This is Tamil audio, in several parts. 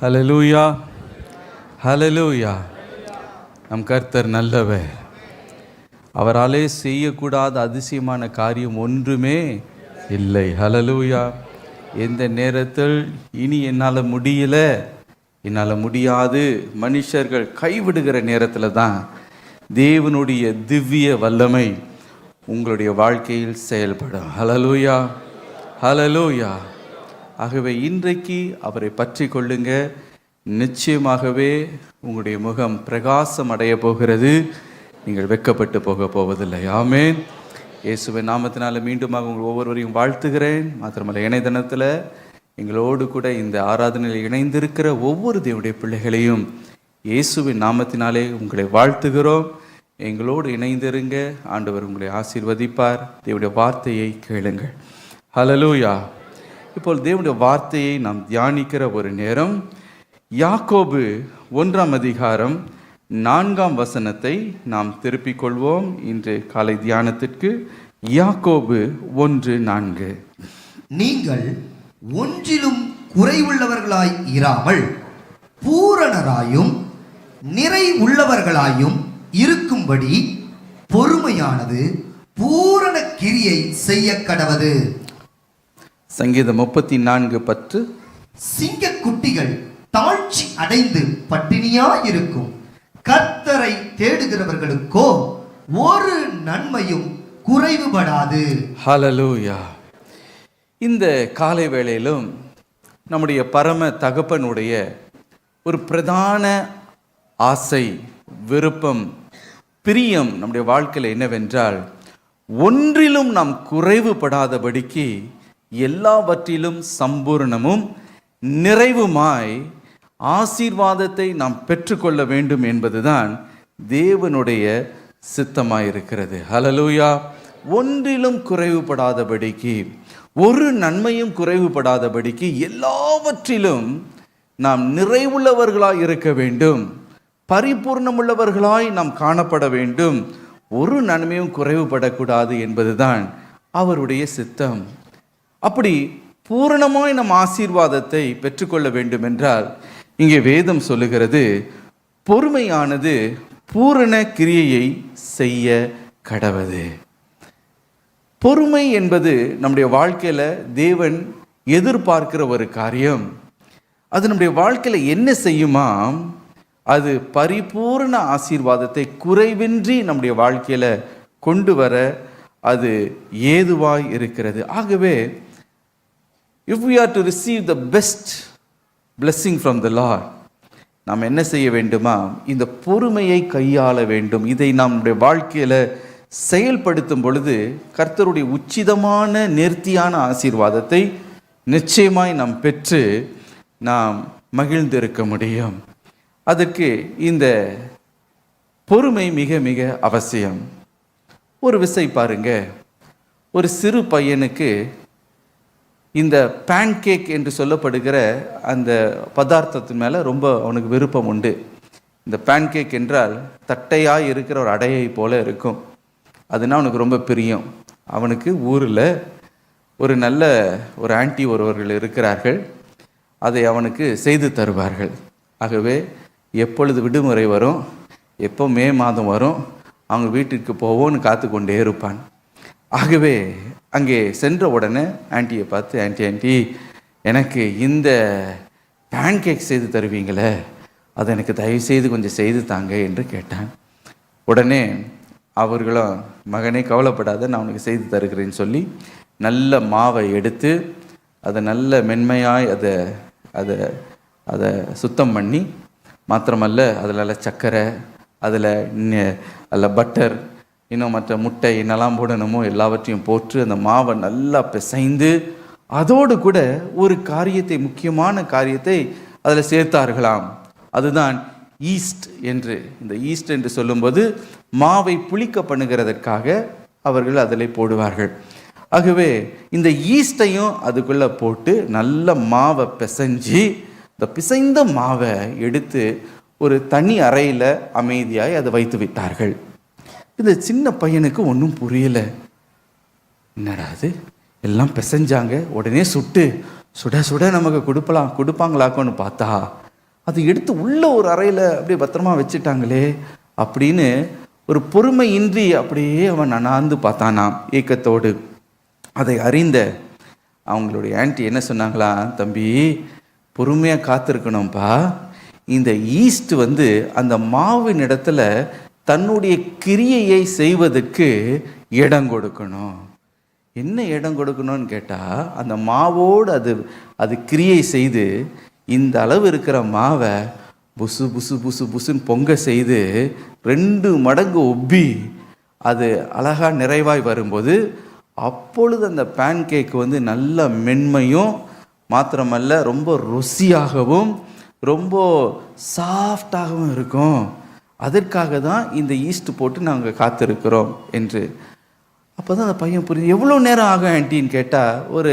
ஹல்லேலூயா, ஹல்லேலூயா. நம் கர்த்தர் நல்லவர். அவராலே செய்யக்கூடாத அதிசயமான காரியம் ஒன்றுமே இல்லை. ஹல்லேலூயா. எந்த நேரத்தில் இனி என்னால் முடியல, என்னால் முடியாது, மனுஷர்கள் கைவிடுகிற நேரத்தில் தான் தேவனுடைய திவ்ய வல்லமை உங்களுடைய வாழ்க்கையில் செயல்படும். ஹல்லேலூயா, ஹல்லேலூயா. ஆகவே இன்றைக்கு அவரை பற்றி கொள்ளுங்க. நிச்சயமாகவே உங்களுடைய முகம் பிரகாசம் அடைய போகிறது. நீங்கள் வெட்கப்பட்டு போக போவதில்லை. ஆமென். இயேசுவின் நாமத்தினால மீண்டுமாக உங்கள் ஒவ்வொருவரையும் வாழ்த்துகிறேன். மாத்திரமல்ல, இணையதனத்தில் எங்களோடு கூட இந்த ஆராதனையில் இணைந்திருக்கிற ஒவ்வொரு தேவனுடைய பிள்ளைகளையும் இயேசுவின் நாமத்தினாலே உங்களை வாழ்த்துகிறோம். எங்களோடு இணைந்திருங்க. ஆண்டவர் உங்களை ஆசீர்வதிப்பார். தேவனுடைய வார்த்தையை கேளுங்கள். ஹல்லேலூயா. இப்போ தேவனுடைய வார்த்தையை நாம் தியானிக்கிற ஒரு நேரம். யாக்கோபு 1ஆம் அதிகாரம் 4ஆம் வசனத்தை நாம் திருப்பிக் கொள்வோம். இன்று காலை தியானத்திற்கு யாக்கோபு 1:4. நீங்கள் ஒன்றிலும் குறைவுள்ளவர்களாய் இராமல் பூரணராயும் நிறை உள்ளவர்களாயும் இருக்கும்படி பொறுமையானது பூரண கிரியை செய்ய கடவது. சங்கீதம் 34:10. சிங்க குட்டிகள் தாழ்ச்சி அடைந்து பட்டினியாயிருக்கும், கர்த்தரை தேடுகிறவர்களுக்கோ ஒரு நன்மையும் குறைவுபடாது. ஹல்லேலூயா. இந்த காலை வேளையிலும் நம்முடைய பரம தகப்பனுடைய ஒரு பிரதான ஆசை, விருப்பம், பிரியம் நம்முடைய வாழ்க்கையில் என்னவென்றால், ஒன்றிலும் நாம் குறைவுபடாதபடிக்கு எல்லாவற்றிலும் சம்பூர்ணமும் நிறைவுமாய் ஆசீர்வாதத்தை நாம் பெற்றுக்கொள்ள வேண்டும் என்பதுதான் தேவனுடைய சித்தமாயிருக்கிறது. ஹல்லேலூயா. ஒன்றிலும் குறைவுபடாதபடிக்கு, ஒரு நன்மையும் குறைவுபடாதபடிக்கு எல்லாவற்றிலும் நாம் நிறைவுள்ளவர்களாய் இருக்க வேண்டும், பரிபூர்ணமுள்ளவர்களாய் நாம் காணப்பட வேண்டும். ஒரு நன்மையும் குறைவுபடக்கூடாது என்பதுதான் அவருடைய சித்தம். அப்படி பூரணமாய் நம் ஆசீர்வாதத்தை பெற்றுக்கொள்ள வேண்டும் என்றால், இங்கே வேதம் சொல்லுகிறது, பொறுமையானது பூரண கிரியையை செய்ய கடவது. பொறுமை என்பது நம்முடைய வாழ்க்கையில் தேவன் எதிர்பார்க்கிற ஒரு காரியம். அது நம்முடைய வாழ்க்கையில் என்ன செய்யுமாம்? அது பரிபூரண ஆசீர்வாதத்தை குறைவின்றி நம்முடைய வாழ்க்கையில் கொண்டு வர அது ஏதுவாய் இருக்கிறது. ஆகவே if we are to receive the best blessing from the Lord, நாம் என்ன செய்ய வேண்டுமா? இந்த பொறுமையை கையாள வேண்டும். இதை நம்முடைய வாழ்க்கையில் செயல்படுத்தும் பொழுது கர்த்தருடைய உச்சிதமான நேர்த்தியான ஆசீர்வாதத்தை நிச்சயமாய் நாம் பெற்று நாம் மகிழ்ந்திருக்க முடியும். அதற்கு இந்த பொறுமை மிக மிக அவசியம். ஒரு விஷயம் பாருங்க, ஒரு சிறு பையனுக்கு இந்த பேன்கேக் என்று சொல்லப்படுகிற அந்த பதார்த்தத்தின் மேலே ரொம்ப அவனுக்கு விருப்பம் உண்டு. இந்த பேன்கேக் என்றால் தட்டையாக இருக்கிற ஒரு அடையை போல இருக்கும். அதுனா அவனுக்கு ரொம்ப பிரியம். அவனுக்கு ஊரில் ஒரு நல்ல ஒரு ஆன்ட்டி ஒருவர்கள் இருக்கிறார்கள். அதை அவனுக்கு செய்து தருவார்கள். ஆகவே எப்பொழுது விடுமுறை வரும், எப்போ மே மாதம் வரும், அவங்க வீட்டிற்கு போவோன்னு காத்து கொண்டே இருப்பான். ஆகவே அங்கே சென்ற உடனே ஆன்ட்டியை பார்த்து, ஆன்ட்டி எனக்கு இந்த பேன்கேக் செய்து தருவீங்களே, அதை எனக்கு தயவுசெய்து கொஞ்சம் செய்து தாங்க என்று கேட்டான். உடனே அவர்களும், மகனே கவலைப்படாத, நான் உனக்கு செய்து தருகிறேன்னு சொல்லி நல்ல மாவை எடுத்து அதை நல்ல மென்மையாய் அதை அதை அதை சுத்தம் பண்ணி, மாத்திரமல்ல அதில் சர்க்கரை, அதில் பட்டர், இன்னும் மற்ற முட்டை என்னெல்லாம் போடணுமோ எல்லாவற்றையும் போட்டு அந்த மாவை நல்லா பிசைந்து அதோடு கூட ஒரு காரியத்தை, முக்கியமான காரியத்தை அதில் சேர்த்தார்களாம். அதுதான் ஈஸ்ட் என்று. இந்த ஈஸ்ட் என்று சொல்லும்போது மாவை புளிக்க பண்ணுகிறதற்காக அவர்கள் அதில் போடுவார்கள். ஆகவே இந்த ஈஸ்டையும் அதுக்குள்ளே போட்டு நல்ல மாவை பிசைஞ்சு, இந்த பிசைந்த மாவை எடுத்து ஒரு தனி அறையில் அமைதியாய் அதை வைத்து விட்டார்கள். இந்த சின்ன பையனுக்கு ஒன்றும் புரியல. என்னடா அது, எல்லாம் பிசைஞ்சாங்க, உடனே சுட சுட நமக்கு கொடுப்பாங்களாக்கோன்னு பார்த்தா அதை எடுத்து உள்ள ஒரு அறையில் அப்படியே பத்திரமா வச்சுட்டாங்களே அப்படின்னு ஒரு பொறுமையின்றி அப்படியே அவன் அண்ணாந்து பார்த்தானாம் ஏக்கத்தோடு. அதை அறிந்த அவங்களுடைய ஆன்ட்டி என்ன சொன்னாங்களா, தம்பி பொறுமையாக காத்திருக்கணும்ப்பா, இந்த ஈஸ்ட் அந்த மாவின் இடத்துல தன்னுடைய கிரியையை செய்வதற்கு இடம் கொடுக்கணும். என்ன இடம் கொடுக்கணும்னு கேட்டால், அந்த மாவோடு அது கிரியை செய்து இந்த அளவு இருக்கிற மாவை புசு புசு புசு புசுன்னு பொங்க செய்து 2 மடங்கு ஒப்பி அது அழகாக நிறைவாய் வரும்போது அப்பொழுது அந்த பேன் கேக் நல்ல மென்மையும் மாத்திரமல்ல ரொம்ப ருசியாகவும் ரொம்ப சாஃப்டாகவும் இருக்கும். அதற்காக தான் இந்த ஈஸ்ட் போட்டு நாங்கள் காத்திருக்கிறோம் என்று. அப்போ தான் அந்த பையன் புரியுது. எவ்வளோ நேரம் ஆகும் ஆன்ட்டின்னு கேட்டால், ஒரு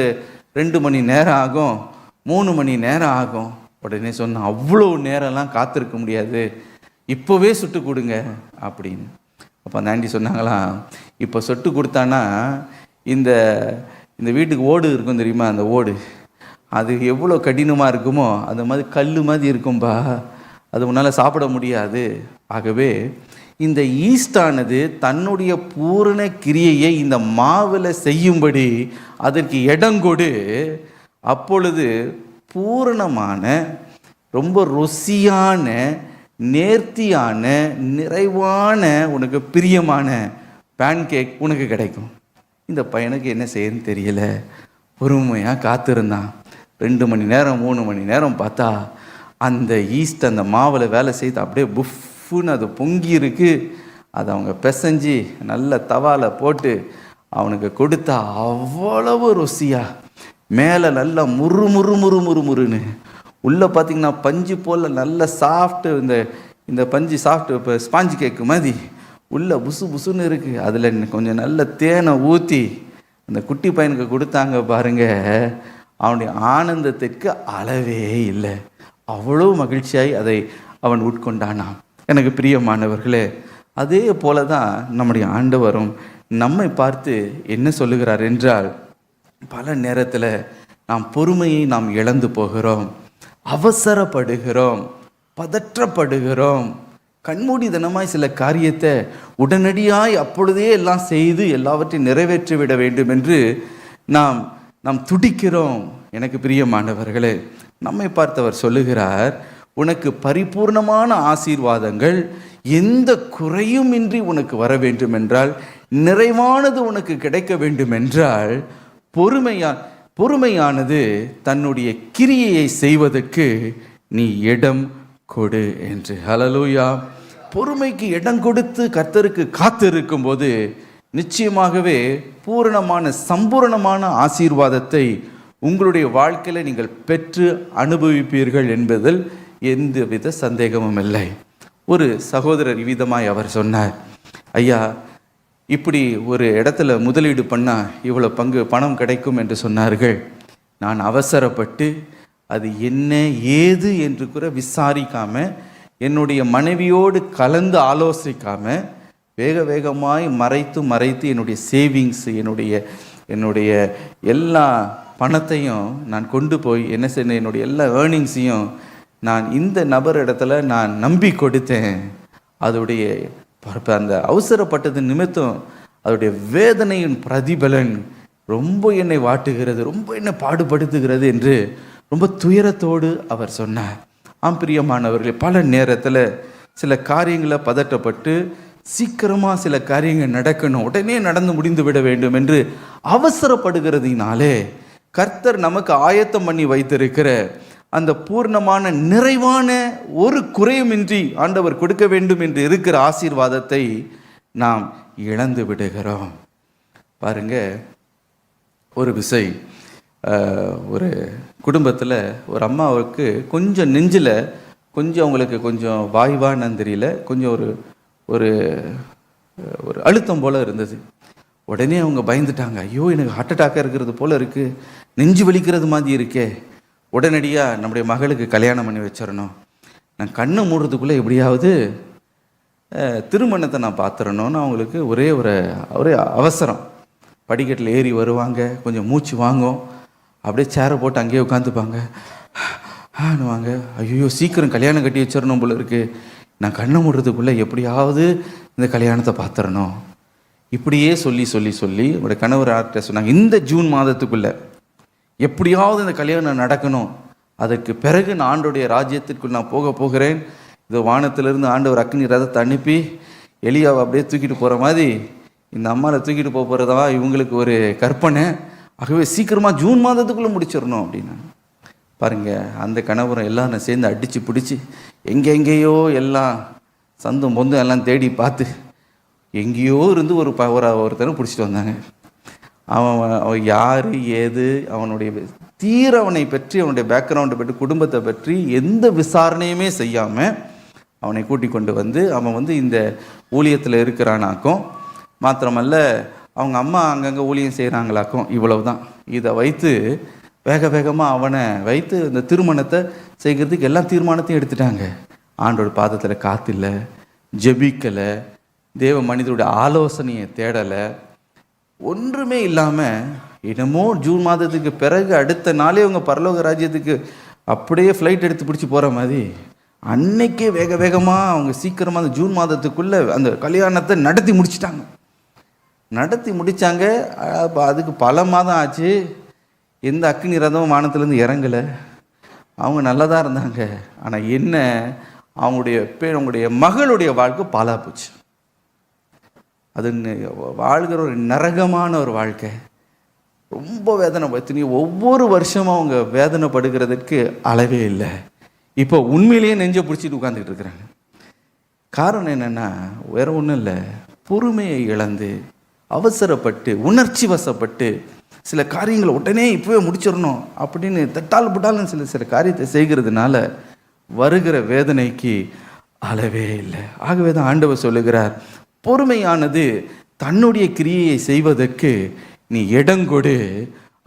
2 மணி நேரம் ஆகும், 3 மணி நேரம் ஆகும். உடனே சொன்னான், அவ்வளோ நேரம்லாம் காத்திருக்க முடியாது, இப்போவே சுட்டு கொடுங்க அப்படின்னு. அப்போ அந்த ஆண்டி சொன்னாங்களாம், இப்போ சுட்டு கொடுத்தானா இந்த இந்த வீட்டுக்கு ஓடு இருக்கும் தெரியுமா, அந்த ஓடு அது எவ்வளோ கடினமாக இருக்குமோ அந்த மாதிரி கல் மாதிரி இருக்கும்பா, அது உன்னால் சாப்பிட முடியாது. ஆகவே இந்த ஈஸ்டானது தன்னுடைய பூரண கிரியையை இந்த மாவில் செய்யும்படி அதற்கு இடங்கொடு, அப்பொழுது பூரணமான ரொம்ப ருசியான நேர்த்தியான நிறைவான உனக்கு பிரியமான பேன்கேக் உனக்கு கிடைக்கும். இந்த பையனுக்கு என்ன செய்யணும்னு தெரியல, பொறுமையாக காத்திருந்தான். 2 மணி நேரம் 3 மணி நேரம் பார்த்தா அந்த ஈஸ்ட் அந்த மாவில் வேலை செய்து அப்படியே புஃப்னு அது பொங்கி இருக்கு. அதை அவங்க பிசைஞ்சு நல்ல தவாவில் போட்டு அவனுக்கு கொடுத்தா அவ்வளவு ருசியா, மேலே நல்லா முறு முறு முறு முறு முறுன்னு, உள்ளே பார்த்திங்கன்னா பஞ்சு போல் நல்ல சாஃப்ட்டு, இந்த பஞ்சு சாஃப்ட்டு இப்போ ஸ்பாஞ்சு கேக்கு மாதிரி உள்ளே புசு புசுன்னு இருக்குது. அதில் கொஞ்சம் நல்ல தேனை ஊற்றி அந்த குட்டி பையனுக்கு கொடுத்தாங்க பாருங்க, அவனுடைய ஆனந்தத்திற்கு அளவே இல்லை. அவ்வளோ மகிழ்ச்சியாய் அதை அவன் உட்கொண்டானான். எனக்கு பிரியமானவர்களே, அதே போல தான் நம்முடைய ஆண்டவரும் நம்மை பார்த்து என்ன சொல்லுகிறார் என்றால், பல நேரத்தில் நாம் பொறுமையை நாம் இழந்து போகிறோம், அவசரப்படுகிறோம், பதற்றப்படுகிறோம், கண்மூடித்தனமாய் சில காரியத்தை உடனடியாய் அப்பொழுதே எல்லாம் செய்து எல்லாவற்றையும் நிறைவேற்றிவிட வேண்டும் என்று நாம் துடிக்கிறோம். எனக்கு பிரியமானவர்களே, நம்மை பார்த்தவர் சொல்லுகிறார், உனக்கு பரிபூர்ணமான ஆசீர்வாதங்கள் எந்த குறையும் இன்றி உனக்கு வர வேண்டும் என்றால், நிறைவானது உனக்கு கிடைக்க வேண்டும் என்றால், பொறுமையானது தன்னுடைய கிரியையை செய்வதற்கு நீ இடம் கொடு என்று. ஹல்லேலூயா. பொறுமைக்கு இடம் கொடுத்து கர்த்தருக்கு காத்திருக்கும் போது நிச்சயமாகவே பூரணமான சம்பூரணமான ஆசீர்வாதத்தை உங்களுடைய வாழ்க்கையில் நீங்கள் பெற்று அனுபவிப்பீர்கள் என்பதில் எந்தவித சந்தேகமும் இல்லை. ஒரு சகோதரர் விதமாய் அவர் சொன்னார், ஐயா இப்படி ஒரு இடத்துல முதலீடு பண்ணால் இவ்வளோ பணம் கிடைக்கும் என்று சொன்னார்கள். நான் அவசரப்பட்டு அது என்ன ஏது என்று கூட விசாரிக்காமல், என்னுடைய மனைவியோடு கலந்து ஆலோசிக்காமல் வேகமாய் மறைத்து என்னுடைய சேவிங்ஸ், என்னுடைய எல்லா பணத்தையும் நான் கொண்டு போய் என்ன செய்ய, என்னுடைய எல்லா ஏர்னிங்ஸையும் நான் இந்த நபர் இடத்துல நான் நம்பி கொடுத்தேன். அதோடைய அந்த அவசரப்பட்டது நிமித்தம் அதோடைய வேதனையின் பிரதிபலன் ரொம்ப என்னை வாட்டுகிறது, ரொம்ப என்னை பாடுபடுத்துகிறது என்று ரொம்ப துயரத்தோடு அவர் சொன்னார். பிரியமானவர்களே, பல நேரத்தில் சில காரியங்களை பதட்டப்பட்டு சீக்கிரமாக சில காரியங்கள் நடக்கணும், உடனே நடந்து முடிந்து விட வேண்டும் என்று அவசரப்படுகிறதுனாலே கர்த்தர் நமக்கு ஆயத்தம் பண்ணி வைத்திருக்கிற அந்த பூர்ணமான நிறைவான ஒரு குறையுமின்றி ஆண்டவர் கொடுக்க வேண்டும் என்று இருக்கிற ஆசீர்வாதத்தை நாம் இழந்து விடுகிறோம். பாருங்க, ஒரு விசை ஒரு குடும்பத்தில் ஒரு அம்மாவுக்கு கொஞ்சம் நெஞ்சில் கொஞ்சம் அவங்களுக்கு கொஞ்சம் வாய்வான்னு தெரியல, கொஞ்சம் ஒரு ஒரு அழுத்தம் போல் இருந்தது. உடனே அவங்க பயந்துட்டாங்க, ஐயோ எனக்கு ஹார்ட் அட்டாக்காக இருக்கிறது போல் இருக்குது, நெஞ்சு வலிக்கிறது மாதிரி இருக்கே, உடனடியாக நம்முடைய மகளுக்கு கல்யாணம் பண்ணி வச்சிடணும், நான் கண்ணை மூடுறதுக்குள்ளே எப்படியாவது திருமணத்தை நான் பார்த்துடணும்னு அவங்களுக்கு ஒரே அவசரம். படிக்கட்டில் ஏறி வருவாங்க, கொஞ்சம் மூச்சு வாங்கும், அப்படியே சேரை போட்டு அங்கேயே உட்காந்துப்பாங்க. ஆனுவாங்க. ஐயோ, சீக்கிரம் கல்யாணம் கட்டி வச்சிடணும் போல இருக்கு, நான் கண்ணை மூடுறதுக்குள்ளே எப்படியாவது இந்த கல்யாணத்தை பார்த்துடணும். இப்படியே சொல்லி சொல்லி சொல்லி அவருடைய கணவர் ஆர்ட்ட சொன்னாங்க, இந்த ஜூன் மாதத்துக்குள்ளே எப்படியாவது இந்த கல்யாணம் நடக்கணும், அதற்கு பிறகு நான் ஆண்டோடைய ராஜ்யத்திற்குள் நான் போக போகிறேன். இது வானத்திலிருந்து ஆண்டவர் அக்னி ரதத்தை அனுப்பி எலியாவை அப்படியே தூக்கிட்டு போகிற மாதிரி இந்த அம்மாவை தூக்கிட்டு போகிறதா இவங்களுக்கு ஒரு கற்பனை. ஆகவே சீக்கிரமாக ஜூன் மாதத்துக்குள்ளே முடிச்சிடணும் அப்படின்னா பாருங்க, அந்த கணவரும் எல்லாரும் சேர்ந்து அடித்து பிடிச்சி எங்கெங்கேயோ எல்லாம் சந்தும் பொந்தும் எல்லாம் தேடி பார்த்து எங்கேயோ இருந்து ஒருத்தரை பிடிச்சிட்டு வந்தாங்க. அவன் யார் ஏது, அவனுடைய அவனை பற்றி, அவனுடைய பேக்ரவுண்டை பற்றி, குடும்பத்தை பற்றி எந்த விசாரணையுமே செய்யாமல் அவனை கூட்டி கொண்டு வந்து அவன் இந்த ஊழியத்தில் இருக்கிறானாக்கும், மாத்திரமல்ல அவங்க அம்மா அங்கங்கே ஊழியம் செய்கிறாங்களாக்கும். இவ்வளவு தான். இதை வைத்து வேக வேகமாக அவனை வைத்து இந்த திருமணத்தை செய்கிறதுக்கு எல்லா தீர்மானத்தையும் எடுத்துட்டாங்க. ஆண்டோட பாதத்தில் காத்தில்லை, ஜெபிக்கலை, தேவ மனிதருடைய ஆலோசனையை தேடலை, ஒன்றுமே இல்லாமல் என்னமோ ஜூன் மாதத்துக்கு பிறகு அடுத்த நாளே அவங்க பரலோக ராஜ்யத்துக்கு அப்படியே ஃப்ளைட் எடுத்து பிடிச்சி போகிற மாதிரி அன்னைக்கே வேக வேகமாக அவங்க சீக்கிரமாக அந்த ஜூன் மாதத்துக்குள்ளே அந்த கல்யாணத்தை நடத்தி முடிச்சிட்டாங்க. அதுக்கு பல மாதம் ஆச்சு. எந்த அக்னி ரதமும் வானத்துலேருந்து இறங்கலை. அவங்க நல்லா தான் இருந்தாங்க. ஆனால் என்ன, அவங்களுடைய மகளுடைய வாழ்க்கை பாலா போச்சு. அது வாழ்கிற ஒரு நரகமான ஒரு வாழ்க்கை. ரொம்ப வேதனை பற்றி ஒவ்வொரு வருஷமும் அவங்க வேதனைப்படுகிறதுக்கு அளவே இல்லை. இப்போ உண்மையிலேயே நெஞ்சை பிடிச்சிட்டு உட்காந்துக்கிட்டு இருக்கிறாங்க. காரணம் என்னென்னா வேற ஒன்றும் இல்லை, பொறுமையை இழந்து அவசரப்பட்டு உணர்ச்சி வசப்பட்டு சில காரியங்களை உடனே இப்போவே முடிச்சிடணும் அப்படின்னு தட்டால் புட்டாலும் சில காரியத்தை செய்கிறதுனால வருகிற வேதனைக்கு அளவே இல்லை. ஆகவே தான் ஆண்டவர் சொல்லுகிறார், பொறுமையானது தன்னுடைய கிரியையை செய்வதற்கு நீ இடங்கொடு,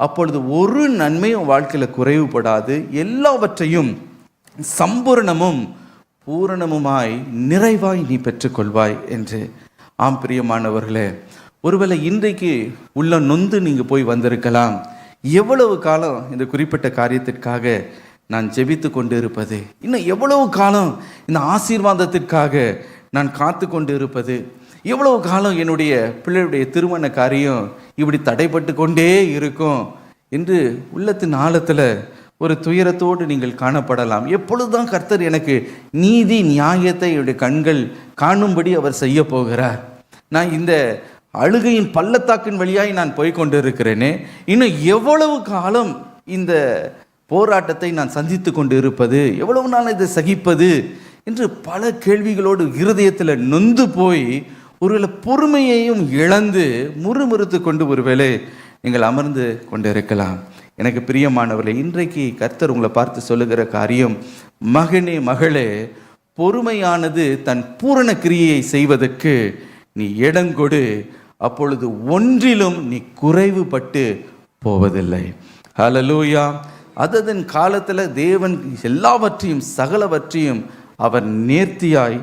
அப்பொழுது ஒரு நன்மையும் வாழ்க்கையில் குறைவுபடாது, எல்லாவற்றையும் சம்பூரணமும் பூரணமுமாய் நிறைவாய் நீ பெற்றுக்கொள்வாய் என்று. ஆம் பிரியமானவர்களே, ஒருவேளை இன்றைக்கு உள்ள நொந்து நீங்கள் போய் வந்திருக்கலாம். எவ்வளவு காலம் இந்த குறிப்பிட்ட காரியத்திற்காக நான் ஜெபித்து கொண்டு இருப்பது, இன்னும் எவ்வளவு காலம் இந்த ஆசீர்வாதத்திற்காக நான் காத்து கொண்டு இருப்பது, எவ்வளவு காலம் என்னுடைய பிள்ளையுடைய திருமண காரியம் இப்படி தடைப்பட்டு கொண்டே இருக்கும் என்று உள்ளத்தின் ஆழத்தில் ஒரு துயரத்தோடு நீங்கள் காணப்படலாம். எப்பொழுதுதான் கர்த்தர் எனக்கு நீதி நியாயத்தை என்னுடைய கண்கள் காணும்படி அவர் செய்ய போகிறார், நான் இந்த அழுகையின் பள்ளத்தாக்கின் வழியாய் நான் போய்கொண்டு இருக்கிறேனே, இன்னும் எவ்வளவு காலம் இந்த போராட்டத்தை நான் சந்தித்து கொண்டு இருப்பது, எவ்வளவு நாள் இதை சகிப்பது என்று பல கேள்விகளோடு இருதயத்தில் நொந்து போய் ஒருவேளை பொறுமையையும் இழந்து முறுமுறுத்து கொண்டு ஒருவேளை நீங்கள் அமர்ந்து கொண்டு இருக்கலாம். எனக்கு பிரியமானவர்களே, இன்றைக்கு கர்த்தர் உங்களை பார்த்து சொல்லுகிற காரியம், மகனே மகளே, பொறுமையானது தன் பூரண கிரியையை செய்வதற்கு நீ இடங்கொடு, அப்பொழுது ஒன்றிலும் நீ குறைவுபட்டு போவதில்லை. ஹல்லேலூயா. அதன் காலத்தில் தேவன் எல்லாவற்றையும் சகலவற்றையும் அவர் நேர்த்தியாய்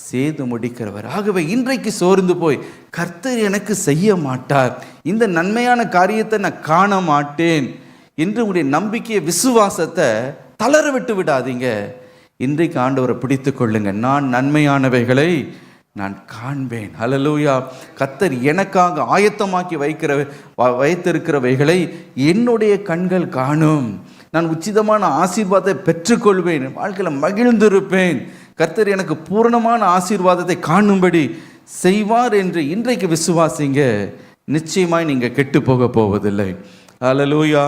செய்து முடிக்கிறவர். ஆகவே இன்றைக்கு சோர்ந்து போய் கர்த்தர் எனக்கு செய்ய மாட்டார், இந்த நன்மையான காரியத்தை நான் காண மாட்டேன் என்று உங்களுடைய நம்பிக்கையை விசுவாசத்தை தளர விட்டு விடாதீங்க. இன்றைக்கு ஆண்டவரை பிடித்து கொள்ளுங்க. நான் நன்மையானவைகளை நான் காண்பேன். ஹல்லேலூயா. கர்த்தர் எனக்காக ஆயத்தமாக்கி வைத்திருக்கிறவைகளை என்னுடைய கண்கள் காணும். நான் உச்சிதமான ஆசீர்வாதத்தை பெற்றுக்கொள்வேன், வாழ்க்கையில் மகிழ்ந்திருப்பேன். கர்த்தர் எனக்கு பூரணமான ஆசீர்வாதத்தை காணும்படி செய்வார் என்று இன்றைக்கு விசுவாசிங்க. நிச்சயமாய் நீங்கள் கெட்டு போக போவதில்லை. ஹல்லேலூயா.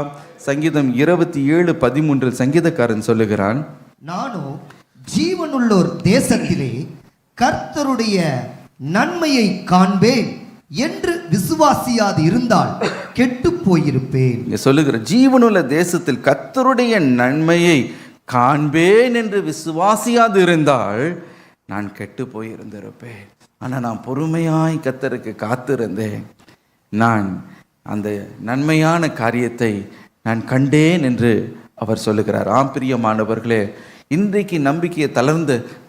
சங்கீதம் 27:13 சங்கீதக்காரன் சொல்லுகிறான், நானும் ஜீவனுள்ளோர் தேசத்திலே கர்த்தருடைய நன்மையை காண்பேன் என்று விசுவாசியாது இருந்தால் கெட்டு போயிருப்பேன். சொல்லுகிற ஜீவனுள்ள தேசத்தில் கர்த்தருடைய நன்மையை காண்பேன் என்று விசுவாசியாது இருந்தால் நான் கெட்டு போயிருந்திருப்பேன். ஆனால் நான் பொறுமையாய் கர்த்தருக்கு காத்திருந்தேன், நான் அந்த நன்மையான காரியத்தை நான் கண்டேன் என்று அவர் சொல்லுகிறார். ஆம் பிரியமானவர்களே, இன்றைக்கு நம்பிக்கையை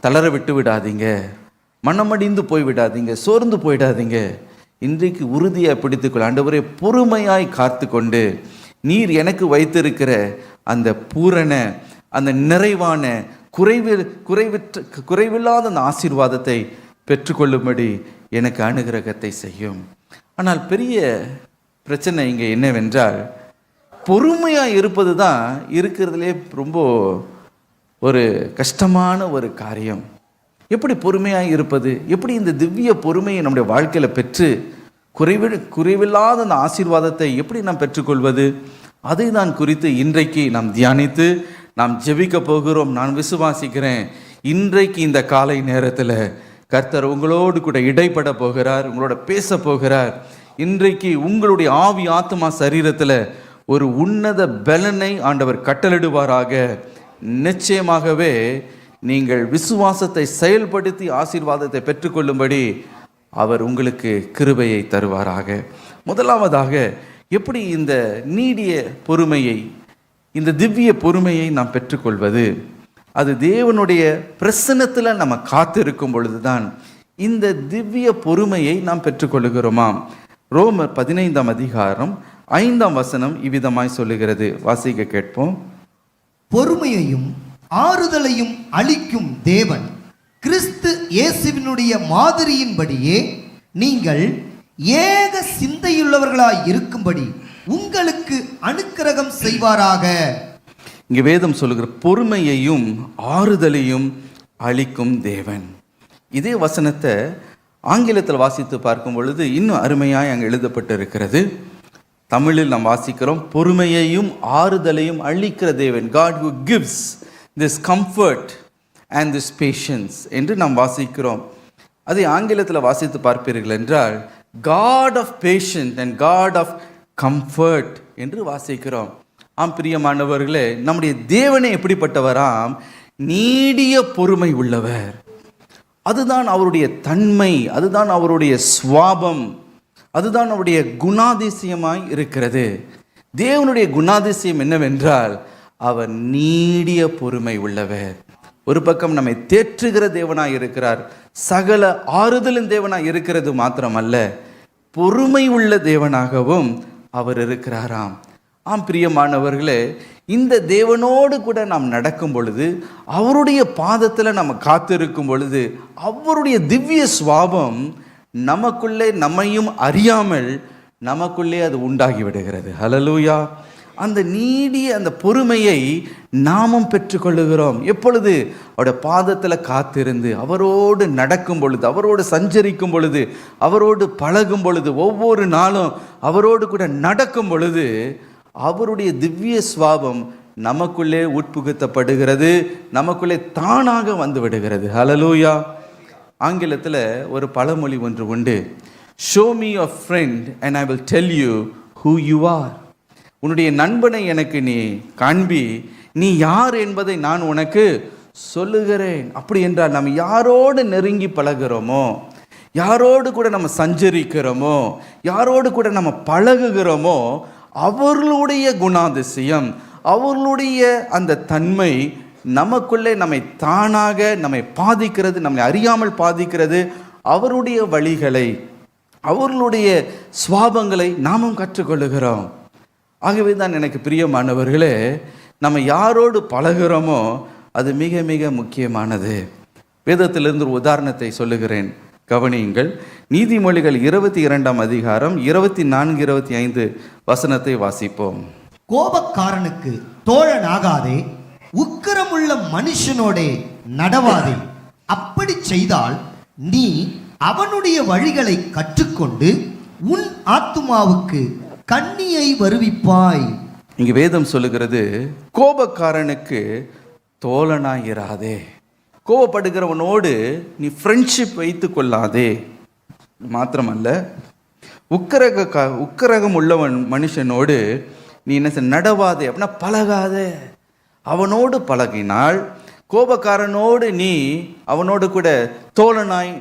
தளர விட்டு விடாதீங்க, மனமடிந்து போய்விடாதீங்க, சோர்ந்து போயிடாதீங்க. இன்றைக்கு உறுதியை பிடித்துக்கொள்ள, ஆண்டவரே பொறுமையாய் காத்து கொண்டு நீர் எனக்கு வைத்திருக்கிற அந்த பூரண அந்த நிறைவான குறைவில்லாத அந்த ஆசீர்வாதத்தை பெற்றுக்கொள்ளும்படி எனக்கு அனுகிரகத்தை செய்யும். ஆனால் பெரிய பிரச்சனை இங்கே என்னவென்றால், பொறுமையாக இருப்பது தான் இருக்கிறதுலே ரொம்ப ஒரு கஷ்டமான ஒரு காரியம். எப்படி பொறுமையாக இருப்பது? எப்படி இந்த திவ்ய பொறுமையை நம்முடைய வாழ்க்கையில் பெற்று குறைவில்லாத அந்த ஆசீர்வாதத்தை எப்படி நாம் பெற்றுக்கொள்வது? அதை தான் குறித்து இன்றைக்கு நாம் தியானித்து நாம் ஜெபிக்க போகிறோம். நான் விசுவாசிக்கிறேன், இன்றைக்கு இந்த காலை நேரத்தில் கர்த்தர் உங்களோடு கூட இடைப்பட போகிறார், உங்களோட பேச போகிறார். இன்றைக்கு உங்களுடைய ஆவி ஆத்மா சரீரத்தில் ஒரு உன்னத பலனை ஆண்டவர் கட்டளிடுவாராக. நிச்சயமாகவே நீங்கள் விசுவாசத்தை செயல்படுத்தி ஆசீர்வாதத்தை பெற்றுக்கொள்ளும்படி அவர் உங்களுக்கு கிருபையை தருவாராக. முதலாவதாக, எப்படி இந்த நீடிய பொறுமையை, இந்த திவ்ய பொறுமையை நாம் பெற்றுக்கொள்வது? அது தேவனுடைய பிரசன்னத்தில் நம்ம காத்திருக்கும் பொழுதுதான் இந்த திவ்ய பொறுமையை நாம் பெற்றுக்கொள்ளுகிறோமாம். ரோமர் 15ஆம் அதிகாரம் 5ஆம் வசனம் இவ்விதமாய் சொல்லுகிறது. வாசிக்க கேட்போம். பொறுமையையும் ஆறுதலையும் அளிக்கும் தேவன் கிறிஸ்து இயேசுவினுடைய மாதிரியின்படியே நீங்கள் ஏக சிந்தையுள்ளவர்களாய் இருக்கும்படி உங்களுக்கு அனுக்கிரகம் செய்வாராக. இங்கே வேதம் சொல்லுகிற பொறுமையையும் ஆறுதலையும் அளிக்கும் தேவன். இதே வசனத்தை ஆங்கிலத்தில் வாசித்து பார்க்கும் பொழுது இன்னும் அருமையாய் அங்கே எழுதப்பட்டிருக்கிறது. தமிழில் நாம் வாசிக்கிறோம், பொறுமையையும் ஆறுதலையும் அளிக்கிற தேவன், God who gives this comfort and this patience என்று நாம் வாசிக்கிறோம். அதை ஆங்கிலத்தில் வாசித்து பார்ப்பீர்கள் என்றால் God of patience and God of comfort என்று வாசிக்கிறோம். ஆம் பிரியமானவர்களே, நம்முடைய தேவனே எப்படிப்பட்டவராம்? நீடிய பொறுமை உள்ளவர். அதுதான் அவருடைய தன்மை, அதுதான் அவருடைய சுவாபம், அதுதான் அவருடைய குணாதிசயமாய் இருக்கிறது. தேவனுடைய குணாதிசயம் என்னவென்றால் அவர் நீடிய பொறுமை உள்ளவர். ஒரு பக்கம் நம்மை தேற்றுகிற தேவனாய் இருக்கிறார், சகல ஆறுதலின் தேவனாய் இருக்கிறது மாத்திரமல்ல, பொறுமை உள்ள தேவனாகவும் அவர் இருக்கிறாராம். ஆம் பிரியமானவர்களே, இந்த தேவனோடு கூட நாம் நடக்கும் பொழுது, அவருடைய பாதத்தில் நம்ம காத்திருக்கும் பொழுது, அவருடைய திவ்ய சுவாபம் நமக்குள்ளே, நம்மையும் அறியாமல் நமக்குள்ளே அது உண்டாகி விடுகிறது. ஹல்லேலூயா. அந்த நீடிய அந்த பொறுமையை நாமும் பெற்றுக்கொள்ளுகிறோம். எப்பொழுது? அவருடைய பாதத்தில் காத்திருந்து அவரோடு நடக்கும் பொழுது, அவரோடு சஞ்சரிக்கும் பொழுது, அவரோடு பழகும் பொழுது, ஒவ்வொரு நாளும் அவரோடு கூட நடக்கும் பொழுது அவருடைய திவ்ய சுவாபம் நமக்குள்ளே உட்புகுத்தப்படுகிறது, நமக்குள்ளே தானாக வந்து விடுகிறது. ஹல்லேலூயா. ஆங்கிலத்தில் ஒரு பழமொழி ஒன்று உண்டு, show me your friend and I will tell you who you are. உன்னுடைய நண்பனை எனக்கு நீ காண்பி, நீ யார் என்பதை நான் உனக்கு சொல்லுகிறேன். அப்படி என்றால் நம்ம யாரோடு நெருங்கி பழகிறோமோ, யாரோடு கூட நம்ம சஞ்சரிக்கிறோமோ, யாரோடு கூட நம்ம பழகுகிறோமோ, அவர்களுடைய குணாதிசயம், அவர்களுடைய அந்த தன்மை நமக்குள்ளே நம்மை தானாக நம்மை பாதிக்கிறது, நம்மை அறியாமல் பாதிக்கிறது. அவருடைய வழிகளை, அவர்களுடைய சுவாபங்களை நாமும் கற்றுக்கொள்ளுகிறோம். ஆகவே தான் எனக்கு பிரியமானவர்களே, நம்ம யாரோடு பழகிறோமோ அது மிக மிக முக்கியமானது. வேதத்திலிருந்து ஒரு உதாரணத்தை சொல்லுகிறேன், கவனியுங்கள். நீதிமொழிகள் 22ஆம் அதிகாரம் 24, 25 வசனத்தை வாசிப்போம். கோபக்காரனுக்கு தோழனாகாதே, உக்கிரமுள்ள மனுஷனோடே நடவாதே. அப்படி செய்தால் நீ அவனுடைய வழிகளை கற்றுக்கொண்டு உன் ஆத்துமாவுக்கு கண்ணியை வருவிப்பாய். இங்கு வேதம் சொல்லுகிறது, கோபக்காரனுக்கு தோழனாயிராதே. கோபப்படுகிறவனோடு நீ ஃப்ரெண்ட்ஷிப் வைத்து கொள்ளாதே. மாத்திரமல்ல, உக்கிரகம் உள்ளவன் மனுஷனோடு நீ என்ன நடவாதே, அப்படின்னா பழகாதே. அவனோடு பழகினால், கோபக்காரனோடு நீ அவனோடு கூட தோழனாய்